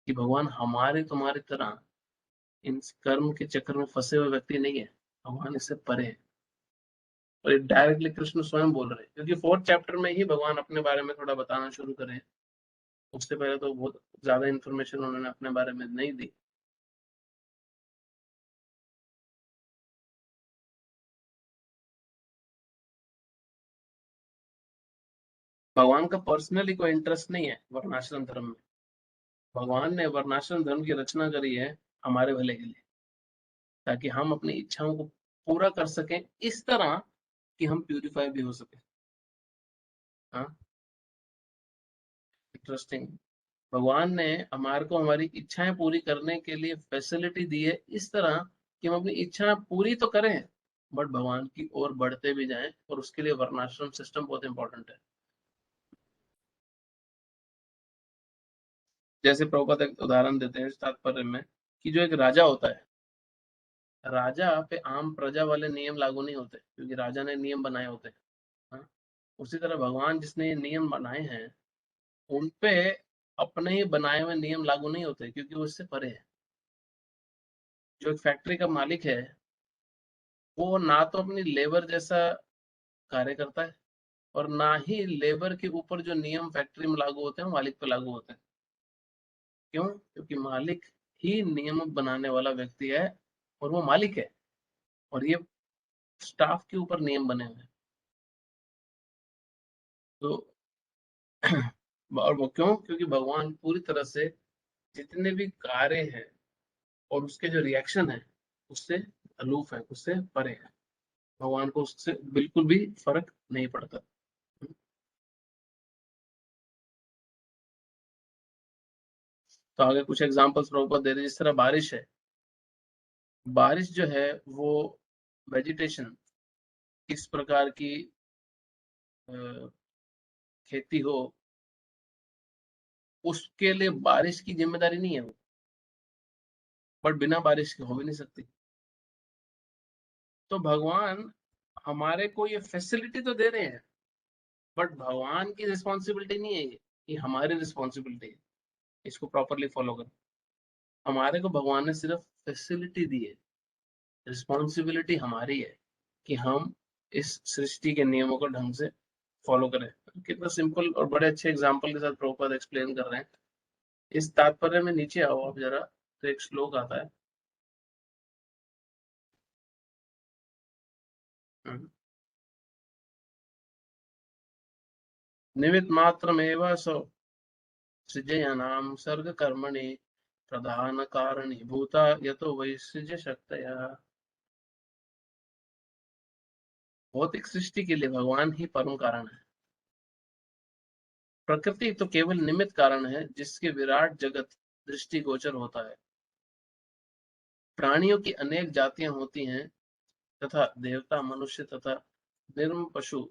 कि भगवान हमारे तुम्हारे तरह इन कर्म के चक्कर में फंसे हुए व्यक्ति नहीं है, भगवान इससे परे है। और डायरेक्टली कृष्ण स्वयं बोल रहे हैं, क्योंकि 4th चैप्टर में ही भगवान अपने बारे में थोड़ा बताना शुरू करे। उससे पहले तो बहुत ज्यादा इन्फॉर्मेशन उन्होंने अपने बारे में नहीं दी। भगवान का पर्सनली कोई इंटरेस्ट नहीं है वर्णाश्रम धर्म में। भगवान ने वर्णाश्रम धर्म की रचना करी है हमारे भले के लिए, ताकि हम अपनी इच्छाओं को पूरा कर सकें इस तरह कि हम प्यूरिफाई भी हो सके। हाँ, इंटरेस्टिंग। भगवान ने हमारे को हमारी इच्छाएं पूरी करने के लिए फैसिलिटी दी है इस तरह कि हम अपनी इच्छा पूरी तो करें, बट भगवान की ओर बढ़ते भी जाएं, और उसके लिए वर्णाश्रम सिस्टम बहुत इंपॉर्टेंट है। जैसे प्रभुपाद एक उदाहरण देते हैं इस तात्पर्य में, कि जो एक राजा होता है, राजा पे आम प्रजा वाले नियम लागू नहीं होते, क्योंकि राजा ने नियम बनाए होते हैं। हाँ? उसी तरह भगवान जिसने ये नियम बनाए हैं, उन पे अपने ही बनाए हुए नियम लागू नहीं होते, क्योंकि वो इससे परे है। जो एक फैक्ट्री का मालिक है, वो ना तो अपनी लेबर जैसा कार्य करता है, और ना ही लेबर के ऊपर जो नियम फैक्ट्री में लागू होते हैं वो मालिक पे लागू होते हैं। क्यों? क्योंकि मालिक ही नियम बनाने वाला व्यक्ति है, और वो मालिक है, और ये स्टाफ के ऊपर नियम बने हुए हैं। तो और वो क्यों? क्योंकि भगवान पूरी तरह से जितने भी कार्य हैं और उसके जो रिएक्शन है, उससे अलूफ है, उससे परे है। भगवान को उससे बिल्कुल भी फर्क नहीं पड़ता। तो आगे कुछ एग्जांपल्स प्रभुपाद दे रहे हैं, जिस तरह बारिश है। बारिश जो है वो वेजिटेशन, किस प्रकार की अ, खेती हो, उसके लिए बारिश की जिम्मेदारी नहीं है वो, बट बिना बारिश के हो भी नहीं सकती। तो भगवान हमारे को ये फैसिलिटी तो दे रहे हैं, बट भगवान की रिस्पॉन्सिबिलिटी नहीं है ये हमारी रिस्पॉन्सिबिलिटी है इसको प्रॉपरली फॉलो करना। हमारे को भगवान ने सिर्फ फैसिलिटी दी है, रिस्पॉन्सिबिलिटी हमारी है कि हम इस सृष्टि के नियमों को ढंग से फॉलो करें। कितना सिंपल और बड़े अच्छे एग्जाम्पल के साथ प्रभुपाद एक्सप्लेन कर रहे हैं। इस तात्पर्य में नीचे आओ आप जरा, तो एक श्लोक आता है। हम्म। निमित मात्रमेव सो सृजयानां सर्ग कर्मणि प्रधान कारणीभूता यतो वै सृज्य शक्तया। भौतिक सृष्टि के लिए भगवान ही परम कारण है। प्रकृति तो केवल निमित्त कारण है, जिसके विराट जगत दृष्टिगोचर होता है। प्राणियों की अनेक जातियां होती हैं, तथा देवता, मनुष्य तथा निर्म पशु,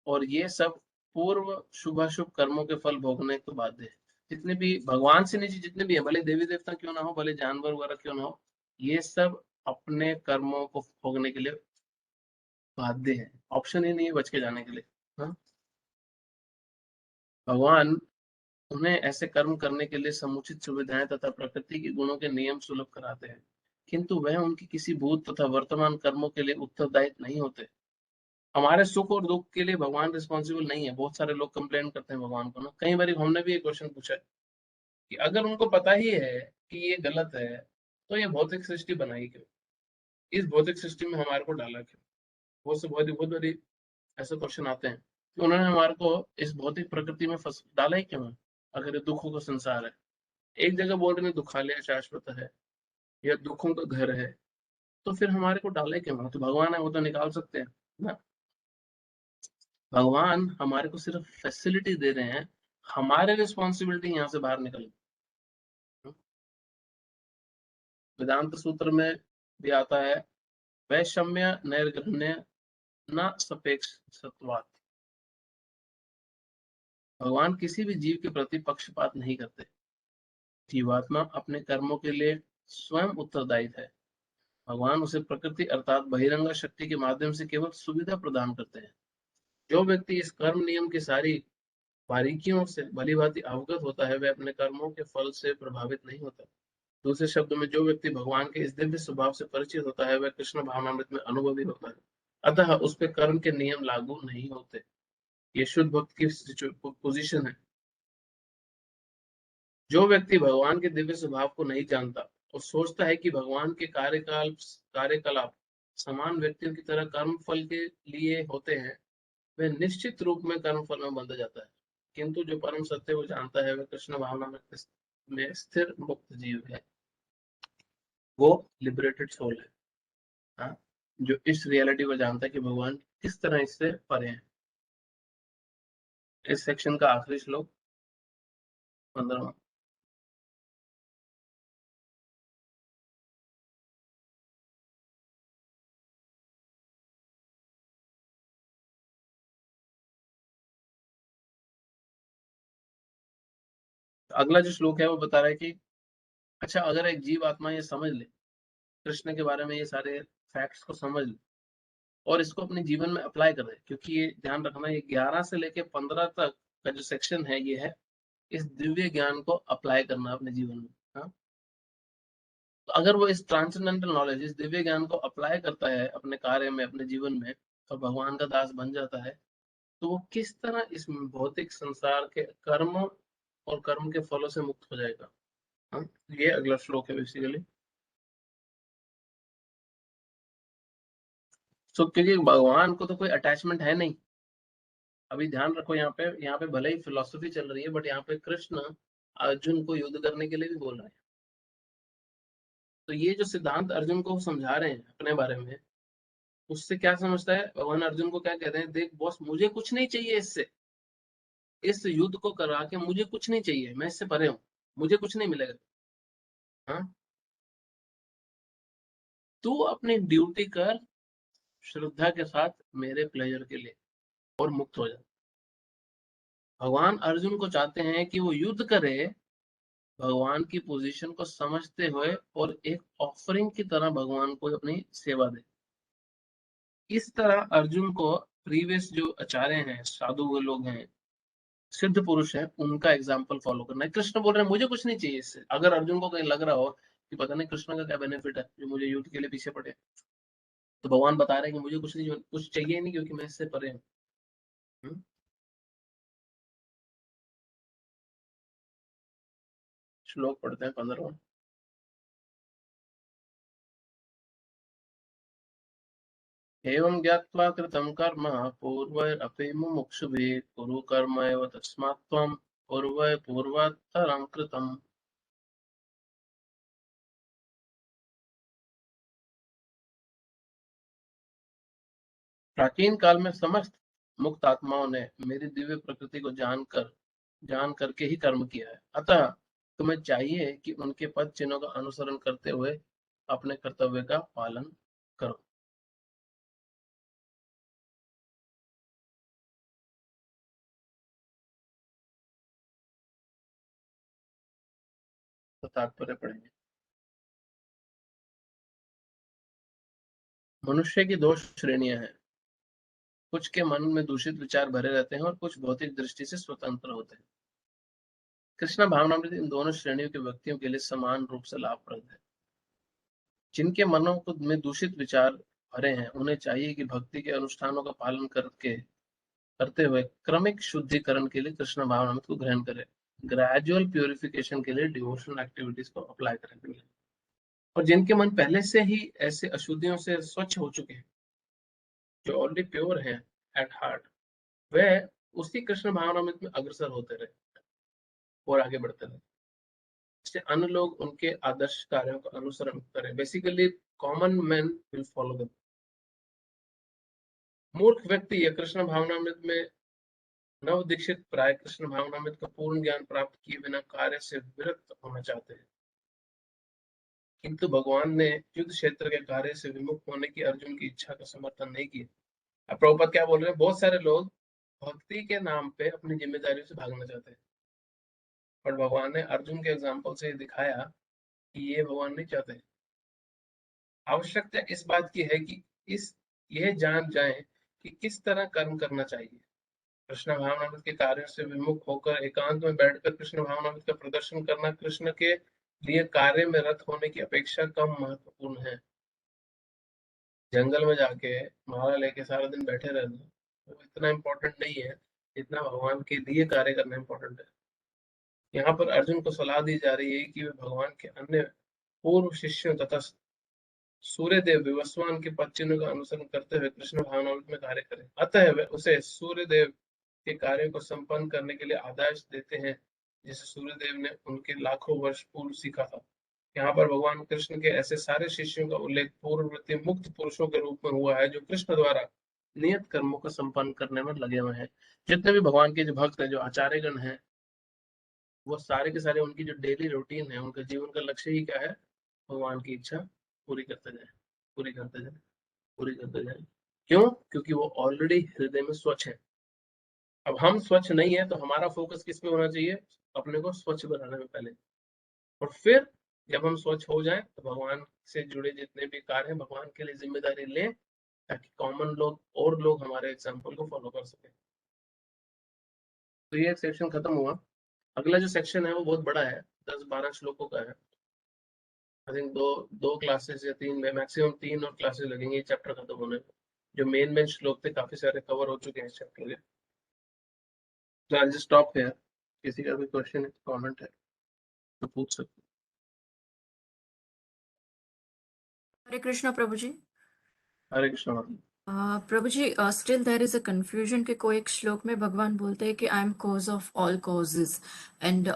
और ये सब पूर्व शुभाशुभ कर्मों के फल भोगने को बाध्य है। जितने भी भगवान से नीचे जितने भी है, भले देवी देवता क्यों ना हो, भले जानवर वगैरह क्यों ना हो, ये सब अपने कर्मों को भोगने के लिए बाध्य है। ऑप्शन ही नहीं है बच के जाने के लिए। हाँ? भगवान उन्हें ऐसे कर्म करने के लिए समुचित सुविधाएं तथा प्रकृति के गुणों के नियम सुलभ कराते हैं, किंतु वह उनकी किसी भूत तथा वर्तमान कर्मों के लिए उत्तरदायित्व नहीं होते। हमारे सुख और दुख के लिए भगवान रिस्पॉन्सिबल नहीं है। बहुत सारे लोग कंप्लेन करते हैं भगवान को ना। कई बार हमने भी एक क्वेश्चन पूछा है कि अगर उनको पता ही है कि ये गलत है, तो ये भौतिक सृष्टि बनाई क्यों? इस भौतिक सृष्टि में हमारे को डाला क्यों? बहुत से बहुत बड़ी ऐसे क्वेश्चन आते हैं कि उन्होंने हमारे को इस भौतिक प्रकृति में फंस डाला ही क्यों है, अगर ये दुखों का संसार है। एक जगह बोल रहे हैं दुखालय शाश्वत है, या दुखों का घर है, तो फिर हमारे को डाला ही क्यों है? तो भगवान है, वो तो निकाल सकते हैं ना। भगवान हमारे को सिर्फ फैसिलिटी दे रहे हैं, हमारे रिस्पॉन्सिबिलिटी यहाँ से बाहर निकल। वेदांत सूत्र में भी आता है, वैषम्य नैर्ग्रहण्य न सापेक्ष सत्वात्। भगवान किसी भी जीव के प्रति पक्षपात नहीं करते। जीवात्मा अपने कर्मों के लिए स्वयं उत्तरदायी है। भगवान उसे प्रकृति अर्थात बहिरंग शक्ति के माध्यम से केवल सुविधा प्रदान करते हैं। जो व्यक्ति इस कर्म नियम की सारी बारीकियों से भली भांति अवगत होता है, वह अपने कर्मों के फल से प्रभावित नहीं होता। दूसरे शब्दों में, जो व्यक्ति भगवान के इस दिव्य स्वभाव से परिचित होता है, वह कृष्ण भावनामृत में अनुभवी होता है। अतः उस पर कर्म के नियम लागू नहीं होते। ये शुद्ध भक्त की पोजीशन है। जो व्यक्ति भगवान के दिव्य स्वभाव को नहीं जानता और सोचता है कि भगवान के कार्यकलाप समान व्यक्तियों की तरह कर्म फल के लिए होते हैं, वह निश्चित रूप में कर्म फल में बंध जाता है। किंतु जो परम सत्य वो जानता है, वह कृष्ण भावना में में स्थिर मुक्त जीव है, वो लिबरेटेड सोल है। हाँ, जो इस रियलिटी को जानता है कि भगवान किस तरह इससे परे हैं। इस सेक्शन का आखिरी श्लोक 15वां। अगला जो श्लोक है वो बता रहा है कि अच्छा, अगर एक जीव आत्मा ये समझ ले, कृष्ण के बारे में ये सारे फैक्ट्स को समझ ले और इसको अपने जीवन में अप्लाई कर दे, क्योंकि ये ध्यान रखना, ये 11 से लेके 15 तक का जो सेक्शन है ये है इस दिव्य ज्ञान को अप्लाई करना अपने जीवन में। हाँ, तो अगर वो इस ट्रांसेंडेंटल नॉलेज, इस दिव्य ज्ञान को अप्लाई करता है अपने कार्य में, अपने जीवन में, और भगवान का दास बन जाता है, तो वो किस तरह इस भौतिक संसार के कर्म और कर्म के फलों से मुक्त हो जाएगा। हाँ, ये अगला श्लोक है बेसिकली। सो क्योंकि भगवान को तो कोई अटैचमेंट है नहीं। अभी ध्यान रखो, यहाँ पे भले ही फिलोसफी चल रही है, बट यहाँ पे कृष्ण अर्जुन को युद्ध करने के लिए भी बोल रहे हैं। तो ये जो सिद्धांत अर्जुन को समझा रहे हैं अपने बारे में, उससे क्या समझता है भगवान, अर्जुन को क्या कहते हैं, देख बॉस, मुझे कुछ नहीं चाहिए इससे, इस युद्ध को करा के मुझे कुछ नहीं चाहिए, मैं इससे परे हूँ, मुझे कुछ नहीं मिलेगा। हाँ, तू अपनी ड्यूटी कर श्रद्धा के साथ मेरे प्लेजर के लिए, और मुक्त हो जा। भगवान अर्जुन को चाहते हैं कि वो युद्ध करे भगवान की पोजीशन को समझते हुए, और एक ऑफरिंग की तरह भगवान को अपनी सेवा दे। इस तरह अर्जुन को प्रीवियस जो आचार्य हैं, साधु वो लोग हैं, सिद्ध पुरुष हैं, उनका एग्जाम्पल फॉलो करना है। कृष्ण बोल रहे हैं मुझे कुछ नहीं चाहिए इससे। अगर अर्जुन को कहीं लग रहा हो कि पता नहीं कृष्ण का क्या बेनिफिट है जो मुझे युद्ध के लिए पीछे पड़े, तो भगवान बता रहे हैं कि मुझे कुछ चाहिए ही नहीं, क्योंकि मैं इससे परे हूँ। हम्म? श्लोक पढ़ते हैं 15वां। एवं ज्ञात्वा कृतं कर्म पूर्वैरपि मुमुक्षुभिः कुरु कर्म एव तस्मात् त्वं पूर्वै पूर्वोत्तरं कृतम्। प्राचीन काल में समस्त मुक्त आत्माओं ने मेरी दिव्य प्रकृति को जान करके ही कर्म किया है। अतः तुम्हें चाहिए कि उनके पद चिन्हों का अनुसरण करते हुए अपने कर्तव्य का पालन करो। तो तात्पर्य पढ़ेंगे। मनुष्य की दो श्रेणियां हैं, कुछ के मन में दूषित विचार भरे रहते हैं और कुछ भौतिक दृष्टि से स्वतंत्र होते हैं। कृष्णा भावनामृत इन दोनों श्रेणियों के व्यक्तियों के लिए समान रूप से लाभप्रद है। जिनके मनों को में दूषित विचार भरे हैं, उन्हें चाहिए कि भक्ति के अनुष्ठानों का पालन करते हुए क्रमिक शुद्धिकरण के लिए कृष्ण भावनामृत को ग्रहण करें। ग्रेजुअल प्यूरिफिकेशन के लिए डिवोशनल एक्टिविटीज को अप्लाई करें। और जिनके मन पहले से ही ऐसे अशुद्धियों से स्वच्छ हो चुके हैं, जो ऑलरेडी प्योर है एट हार्ट, वह उसी कृष्ण भावनामृत में अग्रसर होते रहे और आगे बढ़ते रहे, इससे अन्य लोग उनके आदर्श कार्यों का अनुसरण करें। Basically common man will follow them. मूर्ख व्यक्ति या कृष्ण भावनामृत में नव दीक्षित प्राय कृष्ण भावनामृत का पूर्ण ज्ञान प्राप्त किए बिना कार्य से विरक्त होना चाहते हैं, किंतु भगवान ने युद्ध क्षेत्र के कार्य से विमुख होने की अर्जुन की इच्छा का समर्थन नहीं किया। अब प्रभुपाद क्या बोल रहे हैं, बहुत सारे लोग भक्ति के नाम पे अपनी जिम्मेदारियों से भागना चाहते हैं, पर भगवान ने अर्जुन के एग्जाम्पल से दिखाया कि ये भगवान नहीं चाहते। आवश्यकता इस बात की है कि इस यह जान जाए कि किस तरह कर्म करना चाहिए। कृष्ण भावनामृत के कार्यों से विमुख होकर एकांत में बैठकर कृष्ण भावनामृत का प्रदर्शन करना कृष्ण के लिए कार्य में रत होने की अपेक्षा कम महत्वपूर्ण है। जंगल में जाके माला लेके सारा दिन बैठे रहना वो इतना इम्पोर्टेंट नहीं है जितना भगवान के लिए कार्य करना इम्पोर्टेंट है। यहाँ पर अर्जुन को सलाह दी जा रही है कि वे भगवान के अन्य पूर्व शिष्यों तथा सूर्यदेव विवस्वान के पद चिन्हों का अनुसरण करते हुए कृष्ण भावनामृत में कार्य करें। अतः वे उसे सूर्यदेव के कार्य को संपन्न करने के लिए आदेश देते हैं जैसे सूर्यदेव ने उनके लाखों वर्ष पूर्व सीखा था। यहाँ पर भगवान कृष्ण के ऐसे सारे शिष्यों का उल्लेख पूर्ववर्ती मुक्त पुरुषों के रूप में हुआ है जो कृष्ण द्वारा नियत कर्मों को संपन्न करने में लगे हुए हैं। जितने भी भगवान के जो भक्त हैं, जो आचार्यगण हैं, वो सारे के सारे उनकी जो डेली रूटीन है, उनका जीवन का लक्ष्य ही क्या है? भगवान की इच्छा पूरी करते जाए, पूरी करते जाए, पूरी करते जाए। क्यों? क्योंकि वो ऑलरेडी हृदय में स्वच्छ है। अब हम स्वच्छ नहीं है तो हमारा फोकस किस पे होना चाहिए? अपने को स्वच्छ बनाने में पहले, और फिर जब हम स्वच्छ हो जाएं तो भगवान से जुड़े जितने भी कार्य हैं भगवान के लिए जिम्मेदारी लें, ताकि कॉमन लोग और लोग हमारे एग्जाम्पल को फॉलो कर सके। तो ये सेक्शन खत्म हुआ। अगला जो सेक्शन है वो बहुत बड़ा है, 10-12 श्लोकों का है। आई थिंक दो दो क्लासेस या तीन में, मैक्सिमम 3 और क्लासेस लगेंगे चैप्टर खत्म होने में। जो मेन मेन श्लोक थे काफी सारे कवर हो चुके हैं इस चैप्टर के। तो आई जस्ट स्टॉप हियर। किसी का भी क्वेश्चन है, कमेंट है तो पूछ सकते हरे कृष्णा प्रभु जी। हैं। हरे कृष्ण। प्रभु जी, still there is a confusion कि कोई एक श्लोक में भगवान बोलते हैं कि I am cause of all causes, and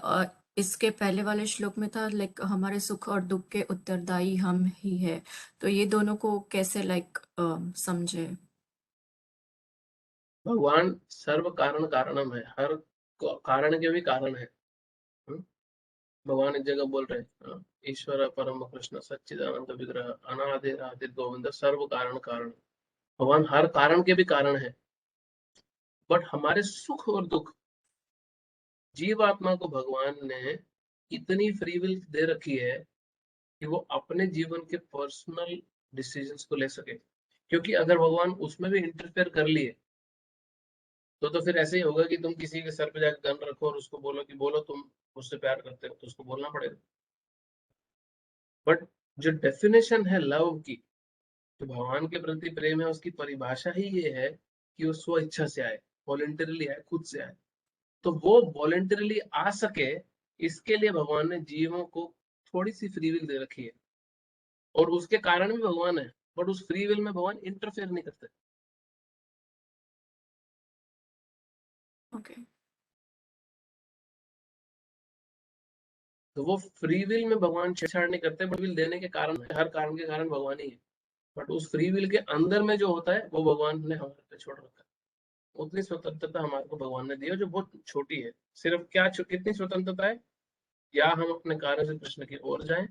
इसके पहले वाले श्लोक में था लाइक हमारे सुख और दुख के उत्तरदायी हम ही है। तो ये दोनों को कैसे लाइक समझे? भगवान सर्व कारण कारणम है, हर कारण के भी कारण है। हम्म? भगवान एक जगह बोल रहे हैं, ईश्वर परम कृष्ण सच्चिदानंद विग्रह अनादिर आदि गोविंद सर्व कारण कारण। भगवान हर कारण के भी कारण है। बट हमारे सुख और दुख, जीवात्मा को भगवान ने इतनी फ्री विल दे रखी है कि वो अपने जीवन के पर्सनल डिसीजंस को ले सके। क्योंकि अगर भगवान उसमें भी इंटरफेयर कर लिए तो फिर ऐसे ही होगा कि तुम किसी के सर पे जाकर गन रखो और उसको बोलो कि बोलो तुम मुझसे प्यार करते हो, तो उसको बोलना पड़ेगा। बट जो डेफिनेशन है लव की, जो भगवान के प्रति प्रेम है, उसकी परिभाषा ही ये है कि वो स्व इच्छा से आए, वॉलेंटरली आए, खुद से आए। तो वो वॉलेंटरली आ सके, इसके लिए भगवान ने जीवों को थोड़ी सी फ्री विल दे रखी है, और उसके कारण भी भगवान है। बट उस फ्री विल में भगवान इंटरफेयर नहीं करते। ओके। तो वो फ्री विल में भगवान छेड़छाड़ नहीं करते, बट विल देने के कारण, हर कारण के कारण भगवान ही है। बट उस फ्री विल के अंदर में जो होता है वो भगवान ने हमारे पे छोड़ रखा है। उतनी स्वतंत्रता हमारे को भगवान ने दी है, जो बहुत छोटी है। सिर्फ क्या कितनी स्वतंत्रता है? या हम अपने कार्य से कृष्ण की ओर जाएं,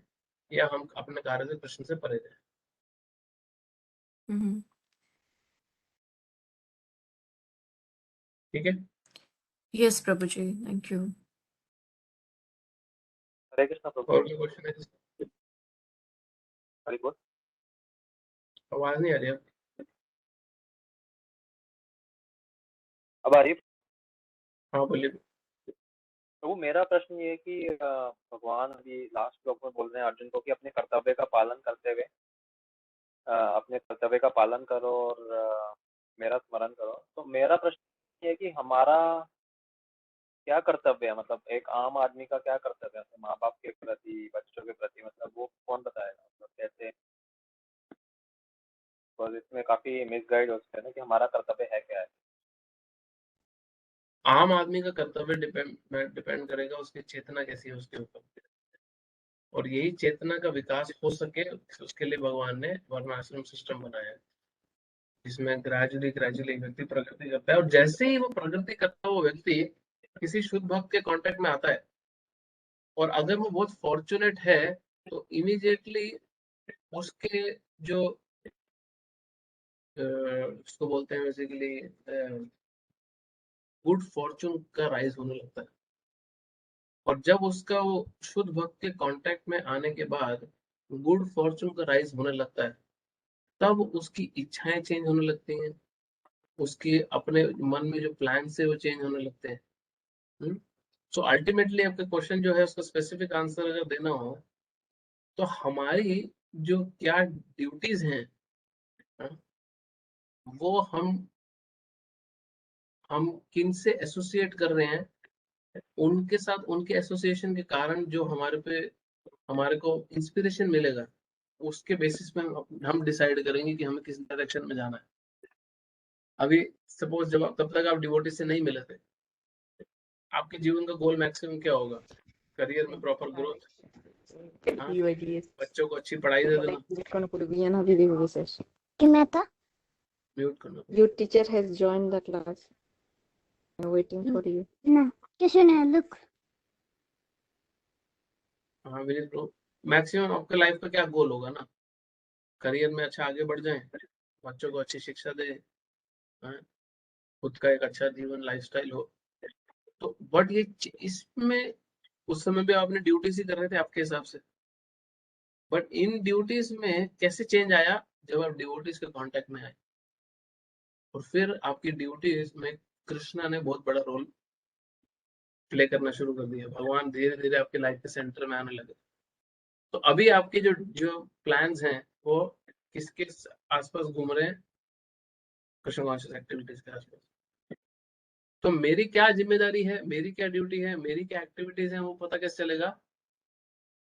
या हम अपने कार्य से कृष्ण से परे जाएं। हम्म। ठीक है। यस प्रभु जी, थैंक यू। हरे कृष्णा प्रभु। और कोई क्वेश्चन है? हरि बोल। आवाज नहीं आ रही है। अब आ रही है? हाँ बोलिए। प्रभु, मेरा प्रश्न ये है कि भगवान अभी लास्ट श्लोक में बोल रहे हैं अर्जुन को कि अपने कर्तव्य का पालन करते हुए अपने कर्तव्य का पालन करो और मेरा स्मरण करो। तो मेरा प्रश्न ये है कि हमारा क्या कर्तव्य है, मतलब एक आम आदमी का क्या कर्तव्य है अपने माँ बाप के प्रति, बच्चों के प्रति, मतलब वो कौन बताएगा, मतलब कैसे? तो इसमें काफी मिसगाइड हो सकते हैं ना कि हमारा कर्तव्य है क्या है। आम आदमी का कर्तव्य डिपेंड करेगा उसकी चेतना कैसी है उसके ऊपर, और यही चेतना का विकास हो सके उसके लिए भगवान ने वर्णाश्रम सिस्टम बनाया है, जिसमें ग्रेजुअली ग्रेजुअली व्यक्ति प्रगति करता है। और जैसे ही वो प्रगति करता है, वो व्यक्ति किसी शुद्ध भक्त के कांटेक्ट में आता है, और अगर वो बहुत फॉर्चुनेट है तो इमीडिएटली उसके जो उसको बोलते हैं बेसिकली गुड फॉर्चून का राइज होने लगता है। और जब उसका वो शुद्ध भक्त के कांटेक्ट में आने के बाद गुड फॉर्चून का राइज होने लगता है, तब उसकी इच्छाएं चेंज होने लगती हैं, उसके अपने मन में जो प्लान है वो चेंज होने लगते हैं। सो अल्टीमेटली आपका क्वेश्चन जो है उसका स्पेसिफिक आंसर अगर देना हो, तो हमारी जो क्या ड्यूटीज हैं, हाँ, वो हम किन से एसोसिएट कर रहे हैं, उनके साथ उनके एसोसिएशन के कारण जो हमारे को इंस्पिरेशन मिलेगा, उसके बेसिस पे हम डिसाइड करेंगे कि हमें किस डायरेक्शन में जाना है। अभी सपोज जब तब तक आप डिवोटी से नहीं मिले थे, आपके जीवन का गोल मैक्सिमम क्या होगा? करियर में प्रॉपर ग्रोथ, हाँ, बच्चों को अच्छी पढ़ाई दे देना। कि मैं था म्यूट करना। Your teacher has joined the class. I'm waiting for you. ना किसी ने लुक हाँ विनीत ब्रो, मैक्सिमम आपके लाइफ का क्या गोल होगा ना? करियर में अच्छा आगे बढ़ जाएं, बच्चों को अच्छी शिक्षा दें, हाँ, खुद का एक अच्छा जीवन लाइफस्टाइल हो। तो बट ये इसमें उस समय भी आपने ड्यूटीज ही कर रहे थे आपके हिसाब से, बट इन ड्यूटीज में कैसे चेंज आया जब आप डिवोटीज के कांटेक्ट में आए, और फिर आपकी ड्यूटीज में कृष्णा ने बहुत बड़ा रोल प्ले करना शुरू कर दिया, भगवान धीरे धीरे आपके लाइफ के सेंटर में आने लगे। तो अभी आपके जो जो प्लान्स हैं वो किसके आसपास घूम रहे हैं? कृष्ण कॉन्शियस एक्टिविटीज के आसपास। तो मेरी क्या जिम्मेदारी है, मेरी क्या ड्यूटी है, मेरी क्या एक्टिविटीज है, वो पता कैसे चलेगा?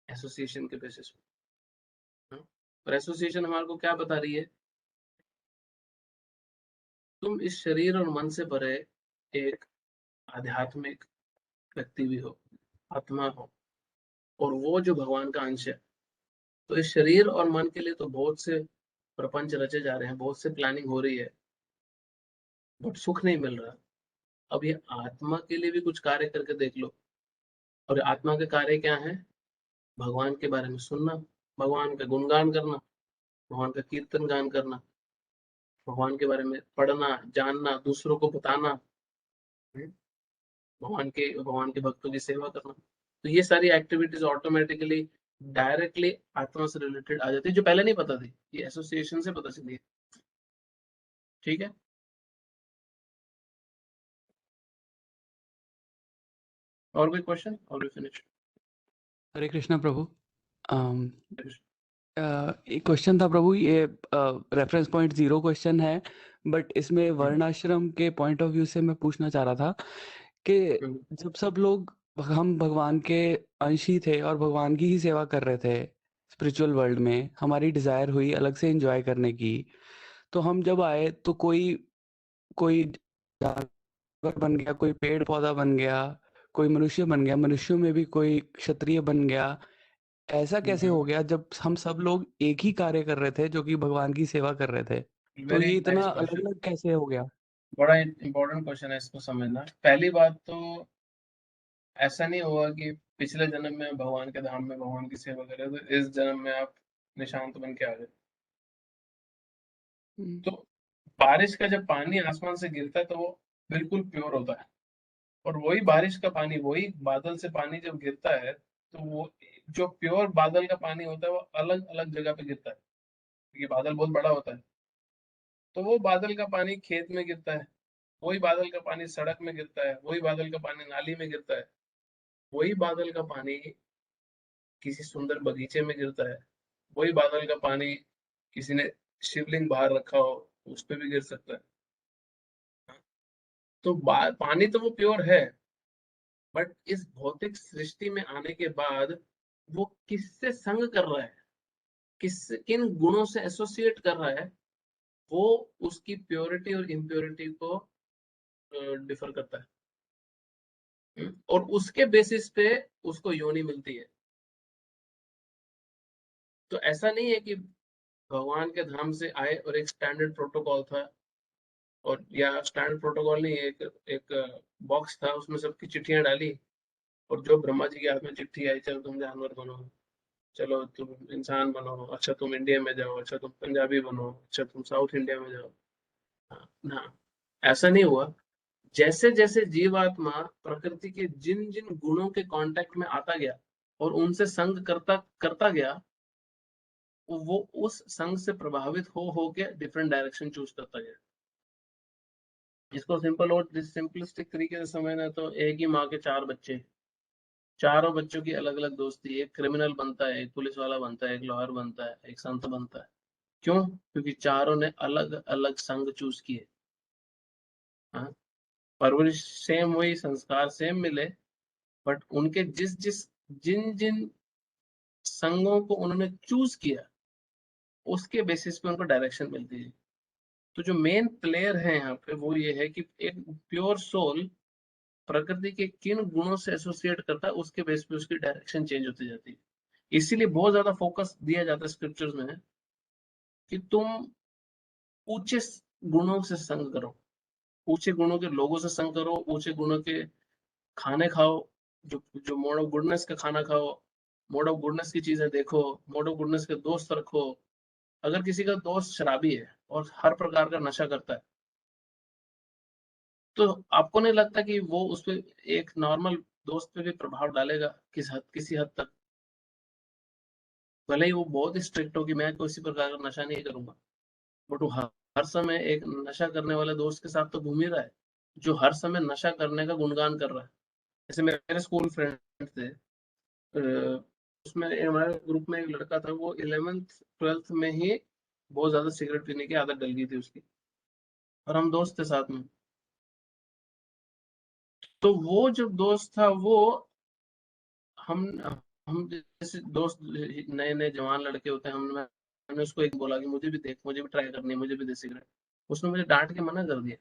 एसोसिएशन के बेसिस पे। और एसोसिएशन हमारे को क्या बता रही है? तुम इस शरीर और मन से भरे एक आध्यात्मिक व्यक्ति भी हो, आत्मा हो, और वो जो भगवान का अंश है। तो इस शरीर और मन के लिए तो बहुत से प्रपंच रचे जा रहे हैं, बहुत से प्लानिंग हो रही है, बट सुख नहीं मिल रहा। अब ये आत्मा के लिए भी कुछ कार्य करके देख लो। और आत्मा के कार्य क्या है? भगवान के बारे में सुनना, भगवान का गुणगान करना, भगवान का कीर्तन गान करना, भगवान के बारे में पढ़ना, जानना, दूसरों को बताना, भगवान के भक्तों की सेवा करना। तो ये सारी एक्टिविटीज ऑटोमेटिकली डायरेक्टली आत्मा से रिलेटेड आ जाती है, जो पहले नहीं पता थी, ये एसोसिएशन से पता चली है। ठीक है, और कोई क्वेश्चन? और भी फिनिश? हरे कृष्णा प्रभु। एक क्वेश्चन था प्रभु, ये रेफरेंस पॉइंट 0 क्वेश्चन है, बट इसमें वर्णाश्रम के पॉइंट ऑफ व्यू से मैं पूछना चाह रहा था कि जब सब लोग हम भगवान के अंश ही थे और भगवान की ही सेवा कर रहे थे स्पिरिचुअल वर्ल्ड में, हमारी डिजायर हुई अलग से एंजॉय करने की, तो हम जब आए तो कोई जानवर बन गया, कोई पेड़ पौधा बन गया, कोई मनुष्य बन गया, मनुष्यों में भी कोई क्षत्रिय बन गया। ऐसा कैसे हो गया जब हम सब लोग एक ही कार्य कर रहे थे जो कि भगवान की सेवा कर रहे थे? तो वेरी ये इतना नाइस अलग क्वेश्चन, अलग कैसे हो गया? बड़ा इंपॉर्टेंट क्वेश्चन है, इसको समझना। पहली बात तो ऐसा नहीं हुआ कि पिछले जन्म में भगवान के धाम में भगवान की सेवा करे तो इस जन्म में आप निशांत बन के आ गए। तो बारिश का जब पानी आसमान से गिरता है तो वो बिल्कुल प्योर होता है, और वही बारिश का पानी, वही बादल से पानी जब गिरता है तो वो जो प्योर बादल का पानी होता है वो अलग अलग जगह पे गिरता है, क्योंकि बादल बहुत बड़ा होता है। तो वो बादल का पानी खेत में गिरता है, वही बादल का पानी सड़क में गिरता है, वही बादल का पानी नाली में गिरता है, वही बादल का पानी किसी सुंदर बगीचे में गिरता है, वही बादल का पानी किसी ने शिवलिंग बाहर रखा हो उस पर भी गिर सकता है। तो पानी तो वो प्योर है, बट इस भौतिक सृष्टि में आने के बाद वो किससे संग कर रहा है, किन गुणों से एसोसिएट कर रहा है, वो उसकी प्योरिटी और इम्प्योरिटी को डिफर करता है। और उसके बेसिस पे उसको योनि मिलती है। तो ऐसा नहीं है कि भगवान के धाम से आए और एक स्टैंडर्ड प्रोटोकॉल था, और या स्टैंडर्ड प्रोटोकॉल नहीं, एक बॉक्स था, उसमें सबकी चिट्ठियां डाली, और जो ब्रह्मा जी के हाथ में चिट्ठी आई, चलो तुम जानवर बनो, चलो तुम इंसान बनो, अच्छा तुम इंडिया में जाओ, अच्छा तुम पंजाबी बनो, अच्छा तुम साउथ इंडिया में जाओ। ना, ऐसा नहीं हुआ। जैसे जैसे जीवात्मा प्रकृति के जिन जिन गुणों के कांटेक्ट में आता गया और उनसे संग करता करता गया, वो उस संग से प्रभावित हो के डिफरेंट डायरेक्शन चूज करता गया। इसको सिंपल और सिंपलिस्टिक तरीके से समझना तो एक ही माँ के 4 बच्चे, चारों बच्चों की अलग अलग दोस्ती, एक क्रिमिनल बनता है, एक पुलिस वाला बनता है, एक लॉयर बनता है, एक संत बनता है। क्यों? क्योंकि चारों ने अलग अलग संग चूज किए। हाँ, परवरिश सेम हुई, संस्कार सेम मिले, बट उनके जिन जिन संगों को उन्होंने चूज किया उसके बेसिस पे उनको डायरेक्शन मिलती है। तो जो मेन प्लेयर है यहाँ पे वो ये है कि एक प्योर सोल प्रकृति के किन गुणों से एसोसिएट करता है उसके बेस पे उसकी डायरेक्शन चेंज होती जाती है। इसीलिए बहुत ज्यादा फोकस दिया जाता है स्क्रिप्चर्स में कि तुम ऊंचे गुणों से संग करो, ऊंचे गुणों के लोगों से संग करो, ऊंचे गुणों के खाने खाओ, जो जो मोड ऑफ गुडनेस का खाना खाओ, मोड ऑफ गुडनेस की चीजें देखो, मोड ऑफ गुडनेस के दोस्त रखो। अगर किसी का दोस्त शराबी है और हर प्रकार का नशा करता है, तो आपको नहीं लगता कि वो उस पे एक नॉर्मल दोस्त पे भी प्रभाव डालेगा किसी हद तक? भले ही वो बहुत स्ट्रिक्ट हो कि मैं किसी प्रकार का नशा नहीं करूंगा, बट वो हर समय एक नशा करने वाले दोस्त के साथ तो घूम ही रहा है, जो हर समय नशा करने का गुणगान कर रहा है। जैसे मेरे स्कूल फ्रेंड थे, उसमें हमारे ग्रुप में एक लड़का था, वो 11th 12th में ही बहुत ज्यादा सिगरेट पीने की आदत डल गई थी उसकी, और हम दोस्त थे साथ में। तो वो जो दोस्त था वो हम हम जैसे दोस्त, नए नए जवान लड़के होते हैं, हमने उसको एक बोला कि मुझे भी देख, मुझे भी ट्राई करनी है, मुझे भी दे सिगरेट। उसने मुझे डांट के मना कर दिया,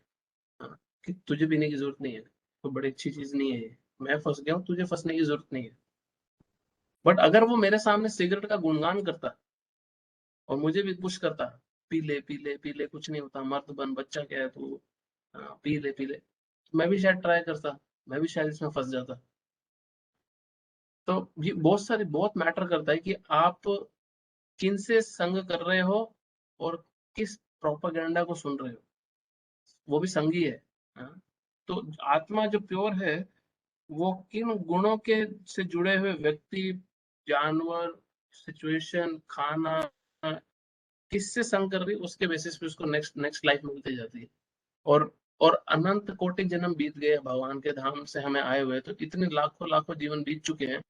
हाँ, कि तुझे पीने की जरूरत नहीं है, तो बड़ी अच्छी चीज नहीं है ये, मैं फंस गया हूँ, तुझे फंसने की जरूरत नहीं है। बट अगर वो मेरे सामने सिगरेट का गुणगान करता और मुझे भी पुश करता, पी ले पी ले पी ले, कुछ नहीं होता, मर्द बन, बच्चा क्या है तू, हाँ, पी ले पी ले, तो मैं भी शायद ट्राई करता, मैं भी शायद इसमें फंस जाता। तो ये बहुत मैटर करता है कि आप किन से संग कर रहे हो और किस प्रोपागेंडा को सुन रहे हो, वो भी संगी है। हाँ? तो आत्मा जो प्योर है, वो किन गुणों के से जुड़े हुए व्यक्ति, जानवर, सिचुएशन, खाना, किससे संग कर रही है, उसके बेसिस पे उसको नेक्स्ट नेक्स्ट लाइफ मिलती जाती है। और और अनंत कोटि जन्म बीत गए भगवान के धाम से हमें आए हुए, तो इतने लाखों लाखों जीवन बीत चुके हैं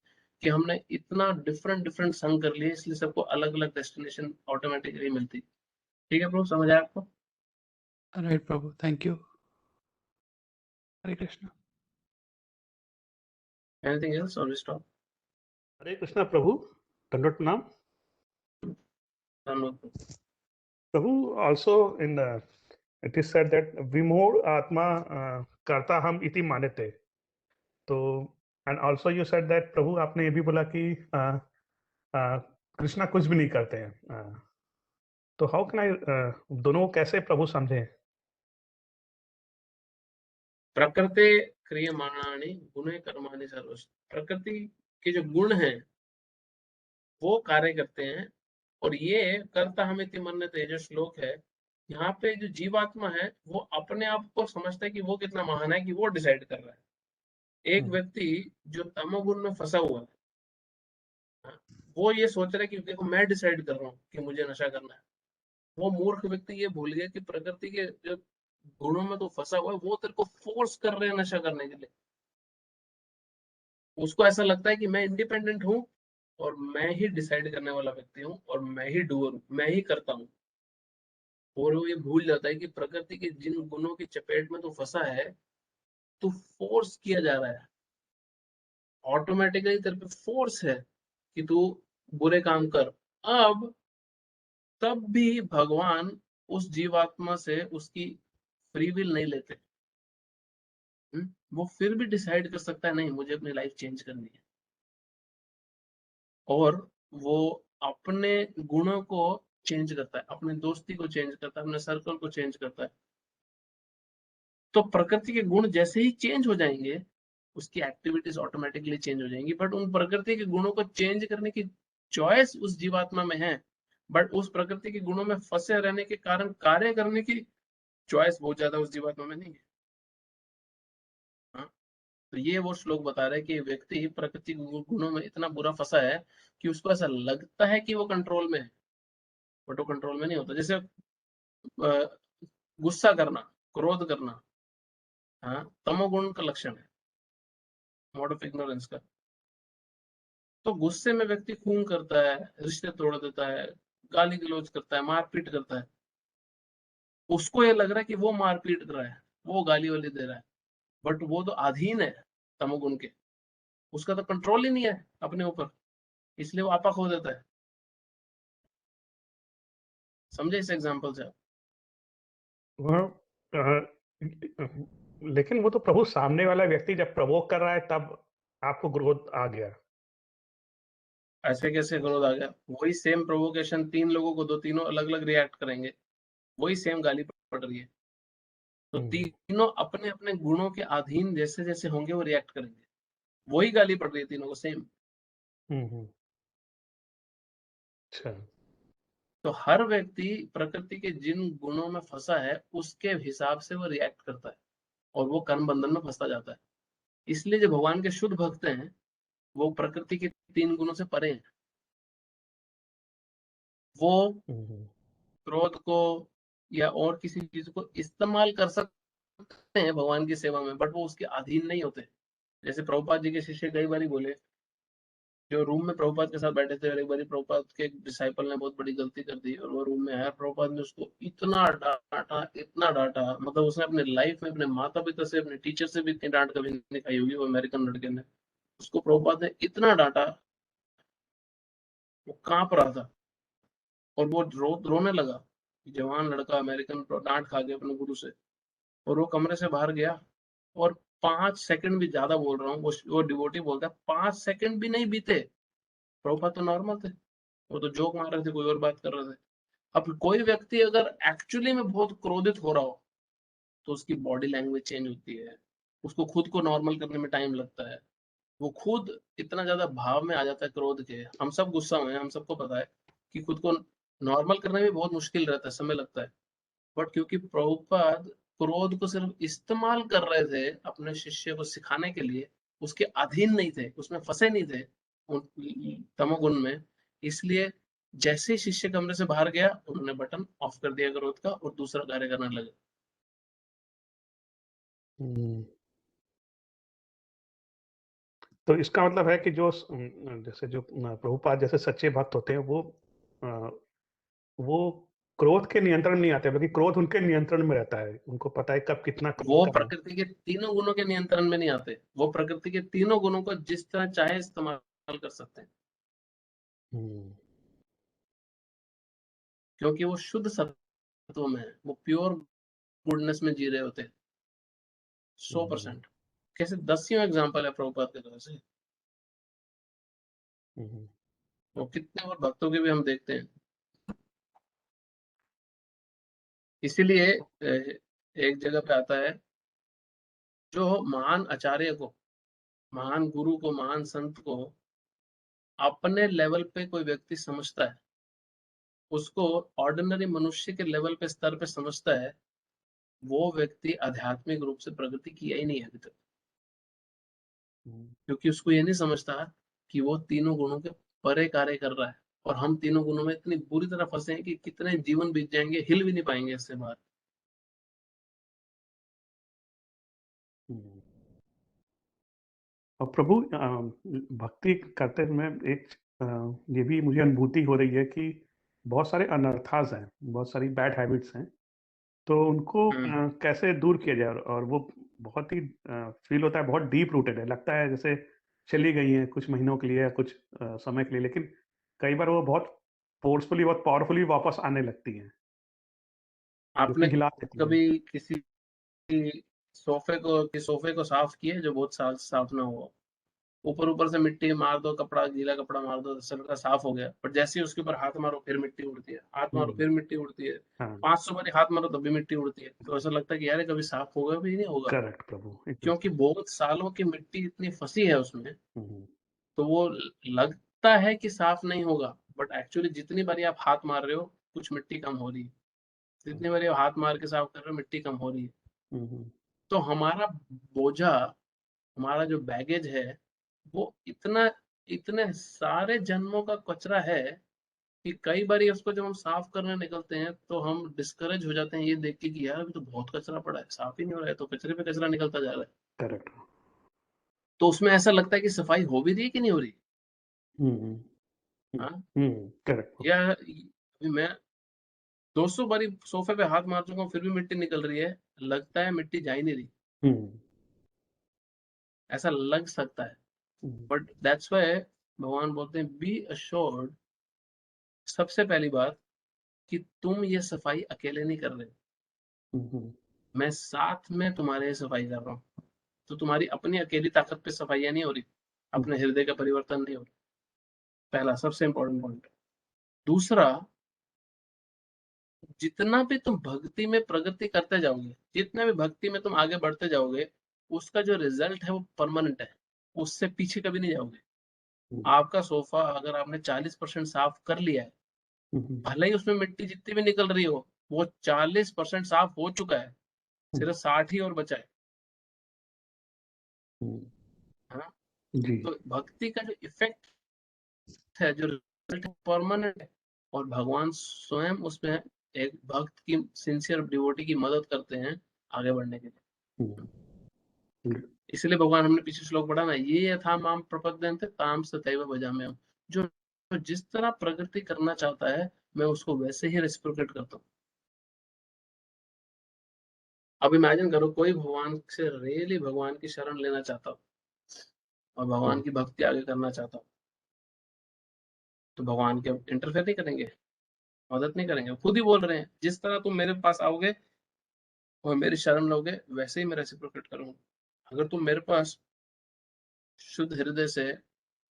कि हमने इतना डिफरेंट डिफरेंट संग कर लिए, इसलिए सबको अलग अलग डेस्टिनेशन ऑटोमेटिकली मिलती। ठीक है प्रभु, समझ आया आपको? Right Prabhu, thank you. Hare Krishna. Anything else और स्टॉप? हरे कृष्णा प्रभु, दंडवत प्रणाम। प्रभु, also in it is said that विमोह आत्मा कर्ता हम इति मानते। तो and also you said that प्रभु आपने ये भी बोला कि कृष्णा कुछ भी नहीं करते हैं। तो हाउ कैन आई दोनों कैसे प्रभु समझे? प्रकृति क्रियमाणानि गुणे कर्माणि सर्वश। प्रकृति के जो गुण हैं वो कार्य करते हैं, और ये कर्ता हमें मन्यते जो श्लोक है, यहाँ पे जो जीवात्मा है वो अपने आप को समझता है कि वो कितना महान है, कि वो डिसाइड कर रहा है। एक व्यक्ति जो तमोगुण में फंसा हुआ है, हाँ, वो ये सोच रहा है कि देखो मैं डिसाइड कर रहा हूँ कि मुझे नशा करना है। वो मूर्ख व्यक्ति ये भूल गया कि प्रकृति के जो गुणों में तो फंसा हुआ है, वो तेरे को फोर्स कर रहे हैं नशा करने के लिए। उसको ऐसा लगता है कि मैं इंडिपेंडेंट हूँ और मैं ही डिसाइड करने वाला व्यक्ति हूँ और मैं ही डूअर हूँ, मैं ही करता हूँ। और वो ये भूल जाता है कि प्रकृति के जिन गुणों की चपेट में तो फंसा है, तो फोर्स किया जा रहा है, ऑटोमेटिकली तेरे पे फोर्स है कि तू बुरे काम कर। अब तब भी भगवान उस जीवात्मा से उसकी फ्री विल नहीं लेते। वो फिर भी डिसाइड कर सकता है, नहीं मुझे अपनी लाइफ चेंज करनी है, और वो अपने गुणों को चेंज करता है, अपनी दोस्ती को चेंज करता है, अपने सर्कल को चेंज करता है। तो प्रकृति के गुण जैसे ही चेंज हो जाएंगे, उसकी एक्टिविटीज ऑटोमेटिकली चेंज हो जाएंगी। बट उन प्रकृति के गुणों को चेंज करने की चॉइस उस जीवात्मा में है, बट उस प्रकृति के गुणों में फंसे रहने के कारण कार्य करने की चॉइस बहुत ज्यादा उस जीवात्मा में नहीं है। हाँ? तो ये वो श्लोक बता रहे हैं कि व्यक्ति प्रकृति गुणों में इतना बुरा फंसा है कि उसको ऐसा लगता है कि वो कंट्रोल में है, बट वो कंट्रोल में नहीं होता। जैसे गुस्सा करना, क्रोध करना, हाँ, तमोगुण का लक्षण है, मोड ऑफ इग्नोरेंस का। तो गुस्से में व्यक्ति खून करता है, रिश्ते तोड़ देता है, गाली गलौज करता है, मारपीट करता है। उसको ये लग रहा है कि वो मारपीट कर रहा है, वो गाली वाली दे रहा है, बट वो तो अधीन है तमोगुण के, उसका तो कंट्रोल ही नहीं है अपने ऊपर, इसलिए वो आपा खो देता है। समझे इस एग्जांपल से आप? वह लेकिन वो तो प्रभु सामने वाला व्यक्ति जब प्रवोक कर रहा है तब आपको क्रोध आ गया। ऐसे कैसे क्रोध आ गया? वही सेम प्रोवोकेशन 3 लोगों को दो, तीनों अलग अलग रिएक्ट करेंगे, वही सेम गाली पड़ रही है, तो तीनों अपने अपने गुणों के अधीन जैसे जैसे होंगे वो रिएक्ट करेंगे, वही गाली पड़ रही है तीनों को सेम। अच्छा। तो हर व्यक्ति प्रकृति के जिन गुणों में फंसा है उसके हिसाब से वो रिएक्ट करता है और वो कर्म बंधन में फंसता जाता है। इसलिए जो भगवान के शुद्ध भक्त हैं वो प्रकृति के 3 गुणों से परे हैं। वो क्रोध को या और किसी चीज को इस्तेमाल कर सकते हैं भगवान की सेवा में, बट वो उसके अधीन नहीं होते। जैसे प्रभुपाद जी के शिष्य कई बार बोले, जो रूम में प्रभुपाद के साथ बैठे थे, और एक बार प्रभुपाद के एक डिसाइपल ने बहुत बड़ी गलती कर दी और वो रूम में आया, प्रभुपाद ने उसको इतना डांटा, मतलब उसने अपने लाइफ में अपने माता पिता से, अपने टीचर से भी इतनी डांट कभी नहीं खाई होगी। वो अमेरिकन लड़के ने, उसको प्रभुपाद ने इतना डांटा, वो कांप रहा था और वो रोने लगा। जवान लड़का अमेरिकन डांट खा गया अपने गुरु से, और वो कमरे से बाहर गया और 5 सेकंड भी ज्यादा बोल रहा हूँ, वो डिवोटी बोलता है 5 सेकंड भी नहीं बीते, प्रभुपाद तो नॉर्मल थे, वो तो जोक मार रहे थे, कोई और बात कर रहे थे। अब कोई व्यक्ति अगर एक्चुअली में बहुत क्रोधित हो रहा हो तो उसकी बॉडी लैंग्वेज चेंज होती है, उसको खुद को नॉर्मल करने में टाइम लगता है, वो खुद इतना ज्यादा भाव में आ जाता है क्रोध के। हम सब गुस्सा में हैं, हम सबको पता है कि खुद को नॉर्मल करने में बहुत मुश्किल रहता है, समय लगता है। बट क्योंकि प्रभुपाद क्रोध को सिर्फ इस्तेमाल कर रहे थे अपने शिष्य को सिखाने के लिए, उसके अधीन नहीं थे, उसमें फंसे नहीं थे तमोगुण में, इसलिए जैसे ही शिष्य कमरे से बाहर गया उन्होंने बटन ऑफ कर दिया क्रोध का और दूसरा कार्य करने लगे। तो इसका मतलब है कि जो जैसे जो प्रभुपाद जैसे सच्चे भक्त होते हैं वो क्रोध के नियंत्रण में नहीं आते, बल्कि क्रोध उनके नियंत्रण में रहता है, उनको पता है कब कितना क्रोध वो करना है। प्रकृति के तीनों गुणों के नियंत्रण में नहीं आते, वो प्रकृति के तीनों गुणों को जिस तरह चाहे इस्तेमाल कर सकते हैं, क्योंकि वो शुद्ध सत्व में है, वो प्योर गुडनेस में जी रहे होते हैं 100%। कैसे 10 एग्जाम्पल है प्रभुपाद के तरफ से, वो कितने और भक्तों के भी हम देखते हैं। इसीलिए एक जगह पे आता है, जो महान आचार्य को, महान गुरु को, महान संत को अपने लेवल पे कोई व्यक्ति समझता है, उसको ऑर्डिनरी मनुष्य के लेवल पे, स्तर पे समझता है, वो व्यक्ति आध्यात्मिक रूप से प्रगति किया ही नहीं है अभी तक, क्योंकि उसको ये नहीं समझता कि वो तीनों गुणों के परे कार्य कर रहा है, और हम तीनों गुणों में इतनी बुरी तरह फंसे हैं कि कितने जीवन बीत जाएंगे, हिल भी नहीं पाएंगे इससे बाहर। और प्रभु भक्ति करते में एक ये भी मुझे अनुभूति हो रही है कि बहुत सारे अनर्थास हैं, बहुत सारी बैड हैबिट्स हैं, तो उनको कैसे दूर किया जाए। और वो बहुत ही फील होता है, बहुत डीप रूटेड है, लगता है जैसे चली गई हैं कुछ महीनों के लिए या कुछ समय के लिए, लेकिन कई बार वो बहुत फोर्सफुली, बहुत पावरफुली वापस आने लगती हैं, जो कि आपने हिला देती हैं। कभी किसी सोफे को साफ किए जो बहुत साल साफ ना हो, ऊपर ऊपर से मिट्टी मार दो, कपड़ा गीला कपड़ा मार दो, सबका साफ हो गया, पर जैसे ही उसके ऊपर हाथ मारो फिर मिट्टी उड़ती है, हाथ मारो फिर मिट्टी उड़ती है, हाँ, 500 बार हाथ मारो तब भी मिट्टी उड़ती है, तो ऐसा लगता है कि यार कभी साफ होगा भी नहीं होगा, करेक्ट प्रभु, एकदम क्योंकि बहुत सालों की मिट्टी इतनी फंसी है उसमें। हम्म, तो वो लगता है कि साफ नहीं होगा, बट एक्चुअली जितनी बार आप हाथ मार रहे हो कुछ मिट्टी कम हो रही है, जितनी बार आप हाथ मार के साफ कर रहे हो मिट्टी कम हो रही है। हम्म, तो हमारा बोझा, हमारा जो बैगेज है, वो इतना, इतने सारे जन्मों का कचरा है कि कई बार उसको जब हम साफ करने निकलते हैं तो हम डिस्करेज हो जाते हैं ये देख के कि यार अभी तो बहुत कचरा पड़ा है, साफ ही नहीं हो रहा है, तो कचरे पे कचरा निकलता जा रहा है। करेक्ट। तो उसमें ऐसा लगता है कि सफाई हो भी रही है कि नहीं हो रही। हम्म, हाँ, करेक्ट। या अभी मैं 200 बारी सोफे पे हाथ मार चुका हूँ फिर भी मिट्टी निकल रही है, लगता है मिट्टी जा ही नहीं रही, ऐसा लग सकता है। बट दैट्स व्हाई भगवान बोलते हैं बी अश्योर्ड, सबसे पहली बात कि तुम ये सफाई अकेले नहीं कर रहे, मैं साथ में तुम्हारे सफाई कर रहा हूँ, तो तुम्हारी अपनी अकेली ताकत पे सफाइयाँ नहीं हो रही, अपने हृदय का परिवर्तन नहीं हो रहा। पहला सबसे इंपॉर्टेंट पॉइंट। दूसरा, जितना भी तुम भक्ति में प्रगति करते जाओगे, जितने भी भक्ति में तुम आगे बढ़ते जाओगे, उसका जो रिजल्ट है वो परमानेंट है, उससे पीछे कभी नहीं जाओगे। आपका सोफा अगर आपने 40% साफ कर लिया है, भले ही उसमें मिट्टी जितनी भी निकल रही हो, वो 40% साफ हो चुका है, सिर्फ 60 ही और बचा है। हाँ, जी तो भक्ति का जो इफेक्ट है, जो रिजल्ट है, परमानेंट है, और भगवान स्वयं उसमें एक भक्त की, सिंसियर डिवोटी की मदद करते हैं आगे बढ़ने के लिए। इसलिए भगवान, हमने पीछे श्लोक पढ़ा ना, ये यथा माम प्रपद्यन्ते ताम तथैव भजाम्यहम्। जो जिस तरह प्रगति करना चाहता है, मैं उसको वैसे ही रेसिप्रोकेट करता हूँ। अब इमेजिन करो, कोई भगवान से रियली भगवान की शरण लेना चाहता हो और भगवान की भक्ति आगे करना चाहता हो, तो भगवान के इंटरफेयर नहीं करेंगे, मदद नहीं करेंगे। खुद ही बोल रहे हैं, जिस तरह तुम मेरे पास आओगे और मेरी शरण लोगे, वैसे ही मैं रेसिप्रोकेट करूंगा। अगर तुम मेरे पास शुद्ध हृदय से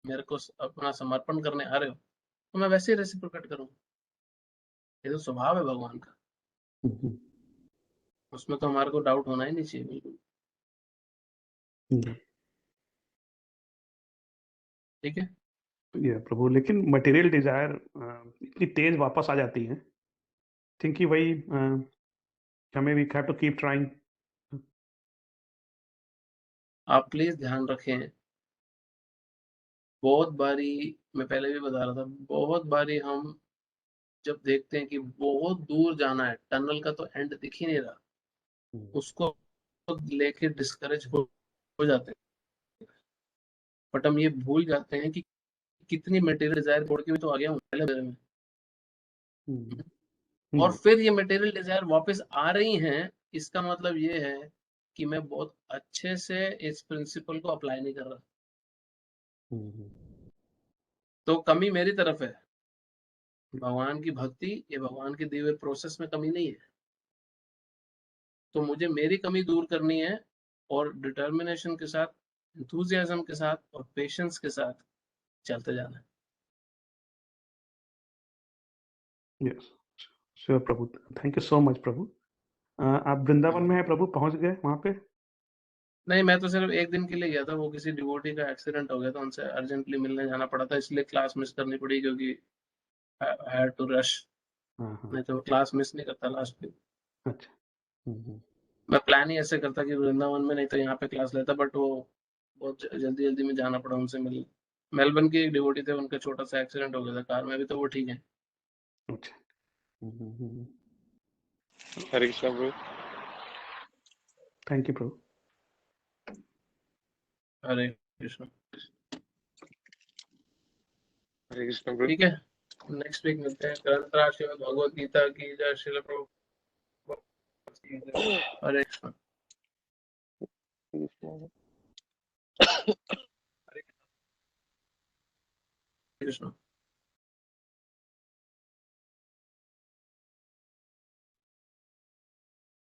मेरे को अपना समर्पण करने आ रहे हो, तो मैं वैसे ही रेसिप्रोकेट करूंगा। ये तो स्वभाव है भगवान का, उसमें तो हमारे को डाउट होना ही नहीं चाहिए बिल्कुल। ठीक है। ये प्रभु, लेकिन मटेरियल डिजायर इतनी तेज वापस आ जाती है, थिंक कि वही हमें we have to keep trying. आप प्लीज ध्यान रखें, बहुत बारी, मैं पहले भी बता रहा था, बहुत बारी हम जब देखते हैं कि बहुत दूर जाना है, टनल का तो एंड दिख ही नहीं रहा, उसको लेके डिस्करेज हो जाते हैं। बट हम ये भूल जाते हैं कि कितनी मटेरियल डिजायर छोड़ के भी तो आ गया हूँ पहले मेरे में, और फिर ये मटेरियल डिजायर वापस आ रही हैं। इसका मतलब ये है कि मैं बहुत अच्छे से इस प्रिंसिपल को अप्लाई नहीं कर रहा, तो कमी मेरी तरफ है। भगवान की भक्ति, ये भगवान के दिए हुए प्रोसेस में कमी नहीं है, तो मुझे मेरी कमी दूर करनी है, और डिटर्मिनेशन के साथ, एंथुजियाज्म के साथ और पेशेंस के साथ चलते जाना है। यस श्योर प्रभु, थैंक यू सो मच प्रभु। आप वृंदावन में है प्रभु, पहुंच गए वहां पे? नहीं, मैं तो सिर्फ एक दिन के लिए गया था, वो किसी डिवोटी का एक्सीडेंट हो गया था, उनसे अर्जेंटली मिलने जाना पड़ा था, इसलिए क्लास मिस करनी पड़ी, क्योंकि आई हैड टू रश। नहीं तो क्लास मिस नहीं करता लास्ट में। अच्छा। मैं प्लान ही ऐसे करता कि वृंदावन में, नहीं तो यहाँ पे क्लास लेता, बट वो बहुत जल्दी जल्दी में जाना पड़ा उनसे मिलने। मेलबर्न की एक डिवोटी थे, उनका छोटा सा एक्सीडेंट हो गया था कार में, अभी तो वो ठीक है। अच्छा। हरे कृष्णा प्रभु। थैंक यू प्रभु। हरे कृष्ण। हरे कृष्णा प्रभु। ठीक है, नेक्स्ट वीक मिलते हैं। ग्रंथराज श्रीमद् भगवद गीता की जय। श्रील प्रभु। हरे कृष्ण। हरे कृष्ण।